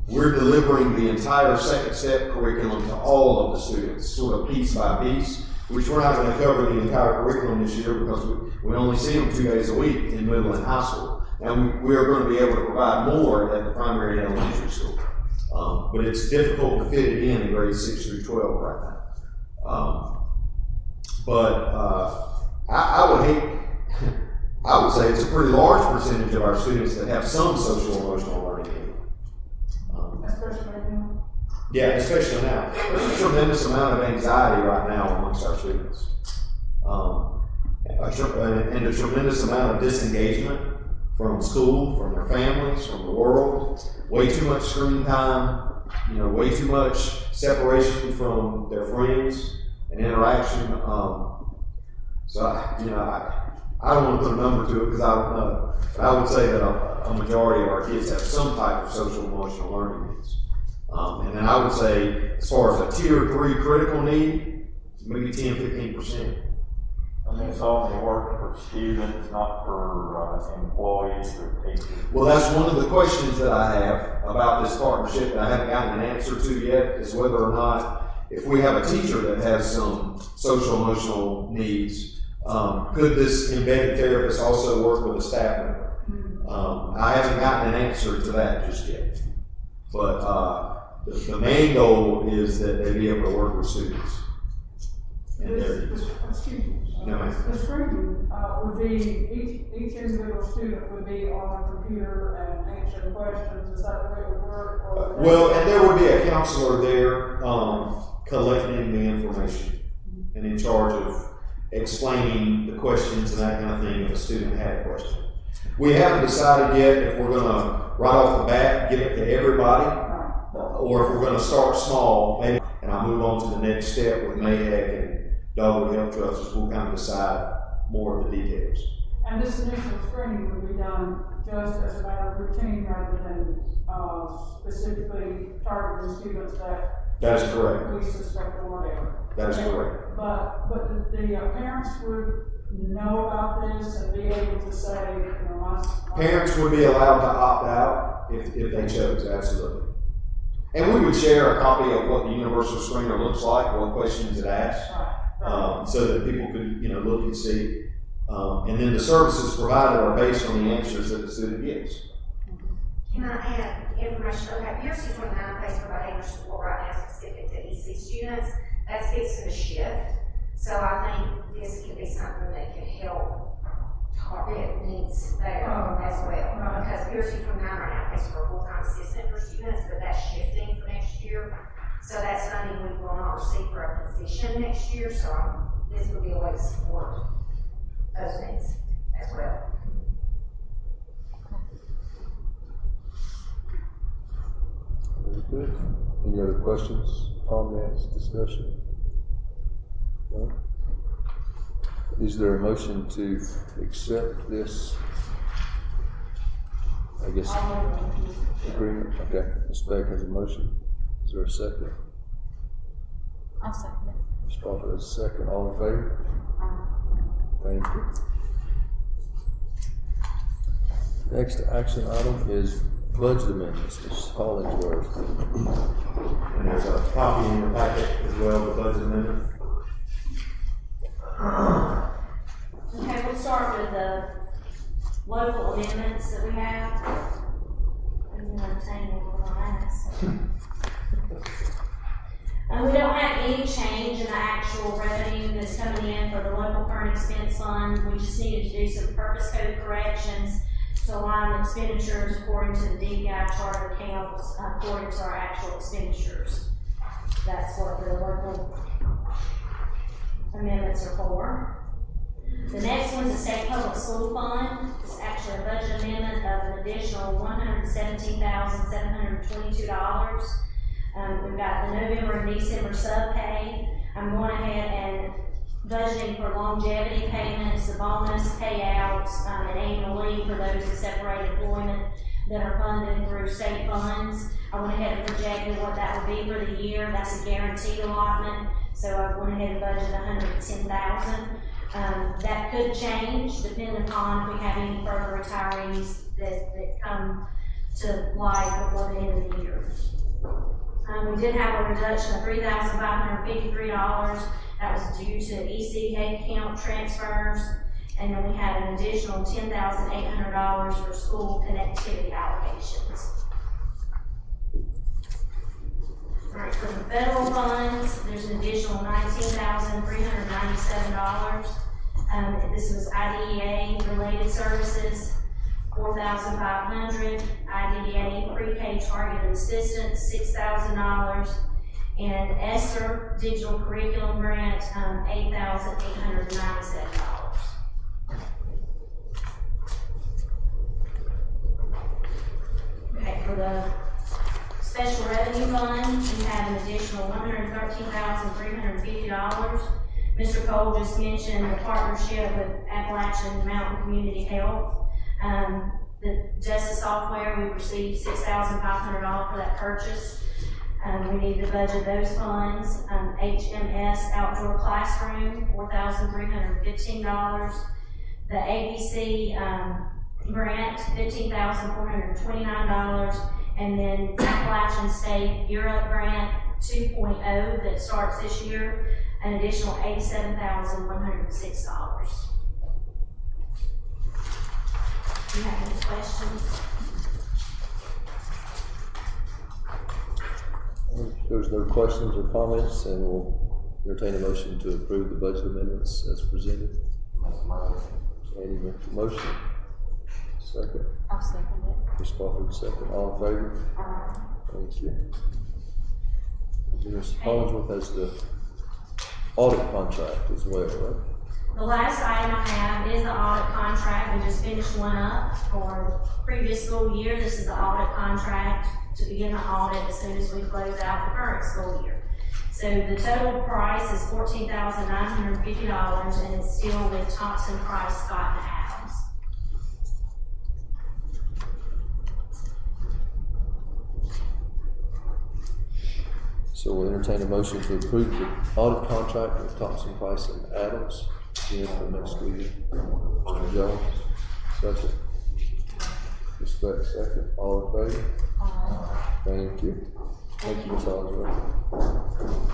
Speaker 4: we're delivering the entire second step curriculum to all of the students, sort of piece by piece, which we're not going to cover the entire curriculum this year because we only see them 2 days a week in middle and high school. And we are going to be able to provide more at the primary and elementary school. But it's difficult to fit it in grades 6 through 12 right now. I would say it's a pretty large percentage of our students that have some social emotional learning need. Yeah, especially now. There's a tremendous amount of anxiety right now amongst our students. And a tremendous amount of disengagement from school, from their families, from the world. Way too much screen time, way too much separation from their friends and interaction. I don't want to put a number to it because I don't know. But I would say that a majority of our kids have some type of social emotional learning needs. And then I would say, as far as a tier 3 critical need, maybe 10-15%.
Speaker 8: And this only works for students, not for employees or teachers. Well,
Speaker 4: that's one of the questions that I have about this partnership that I haven't gotten an answer to yet, is whether or not, if we have a teacher that has some social emotional needs, could this embedded therapist also work with a staff member? I haven't gotten an answer to that just yet. But the main goal is that they be able to work with students. in areas.
Speaker 7: Excuse me.
Speaker 4: No, ma'am.
Speaker 7: The screening, would be, each individual student would be on a computer and answering questions, is that the way it would work? Or would
Speaker 4: Well, and there would be a counselor there, collecting the information and in charge of explaining the questions and that kind of thing if a student had a question. We haven't decided yet if we're gonna, right off the bat, give it to everybody, or if we're gonna start small, maybe, and I'll move on to the next step with Mayheck and Dogwood Health Trust, we'll kind of decide more of the details.
Speaker 7: And this initial screening would be done just as a matter of routine rather than, specifically targeting students that
Speaker 4: That is correct.
Speaker 7: we suspect or whatever.
Speaker 4: That is correct.
Speaker 7: But the parents would know about this and be able to say, you know, my.
Speaker 4: Parents would be allowed to opt out if they chose, absolutely. And we would share a copy of what the universal screener looks like, what questions it asks, so that people could, look and see. And then the services provided are based on the answers that the student gives.
Speaker 3: Can I add information? Okay, PRC 29 pays for behavior support right now specific to EC students. That's fixing to shift. So I think this could be something that could help target needs there as well. Because PRC 29 right now pays for a full-time assistant for students, but that's shifting for next year. So that's funding we will not receive for a position next year. So this would be a way to support those needs as well.
Speaker 1: Very good. Any other questions, comments, discussion? No? Is there a motion to accept this, I guess, agreement? Okay, Ms. Beck has a motion. Is there a second?
Speaker 6: I'll second it.
Speaker 1: Ms. Crawford has a second. All in favor? Thank you. Next action item is budget amendments, Ms. Hollingsworth.
Speaker 4: And there's a copy in your packet as well, the budget amendment.
Speaker 12: Okay, we'll start with the local amendments that we have. I'm going to tangle with my ass. We don't have any change in the actual revenue that's coming in for the local current expense fund. We just needed to do some purpose code corrections to align expenditures according to the DPI chart of accounts according to our actual expenditures. That's what the local amendments are for. The next one's the state public school fund. It's actually a budget amendment of an additional $117,722. We've got the November and December sub-pay. I'm going ahead and budgeting for longevity payments, the bonus payouts, and annual leave for those in separate employment that are funded through state funds. I went ahead and projected what that would be for the year. That's a guaranteed allotment, so I went ahead and budgeted $110,000. That could change depending upon if we have any further retirees that come to light before the end of the year. We did have a reduction of $3,553. That was due to EC account transfers, and then we had an additional $10,800 for school connectivity allocations. All right, for the federal funds, there's an additional $19,397. This was IDEA related services, $4,500, IDEA pre-K targeted assistance, $6,000, and ESSER digital curriculum grant, $8,897. Okay, for the special revenue fund, we have an additional $113,350. Mr. Cole just mentioned the partnership with Appalachian Mountain Community Health. The Odessa software, we received $6,500 for that purchase. We need to budget those funds. HMS outdoor classroom, $4,315. The ABC grant, $15,429. And then Appalachian State Europe grant 2.0 that starts this year, an additional $87,106. Do you have any questions?
Speaker 1: If there's no questions or comments, and we'll Entertain a motion to approve the budget amendments as presented. Andy makes the motion. Second.
Speaker 6: I'll second it.
Speaker 1: Ms. Crawford, second. All in favor? Thank you. Ms. Collinsworth has the audit contract as well, right?
Speaker 12: The last item I have is the audit contract. We just finished one up for previous school year. This is the audit contract to begin the audit as soon as we close out the current school year. So the total price is $14,950, and it's still with Thompson, Price, Scott, and Adams.
Speaker 1: So we'll entertain a motion to approve the audit contract with Thompson, Price, and Adams again for next school year. Mr. Jones, second. Ms. Beck, second. All in favor? Thank you. Thank you, Ms. Hollingsworth.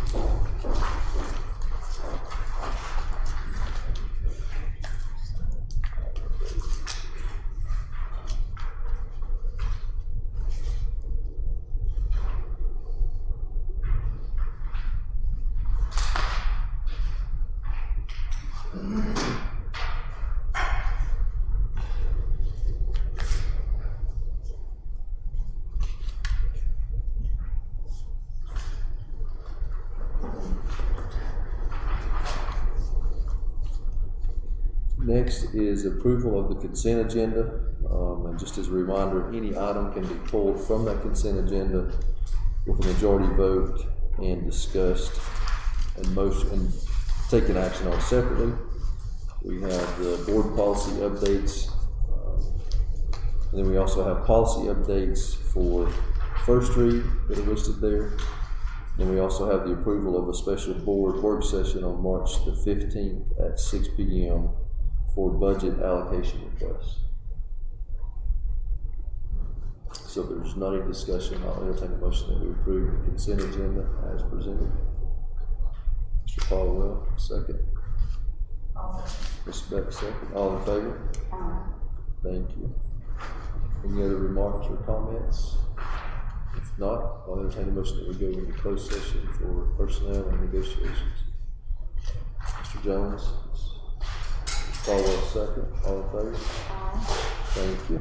Speaker 1: Next is approval of the consent agenda. And just as a reminder, any item can be pulled from that consent agenda with a majority vote and discussed and taken action on separately. We have the board policy updates. And then we also have policy updates for first read that are listed there. And we also have the approval of a special board work session on March the 15th at 6 p.m. for budget allocation requests. So if there's not any discussion, I'll entertain a motion that we approve the consent agenda as presented. Mr. Caldwell, second. Ms. Beck, second. All in favor? Thank you. Any other remarks or comments? If not, I'll entertain a motion that we go into closed session for personnel and negotiations. Mr. Jones? Caldwell, second. All in favor? Thank you.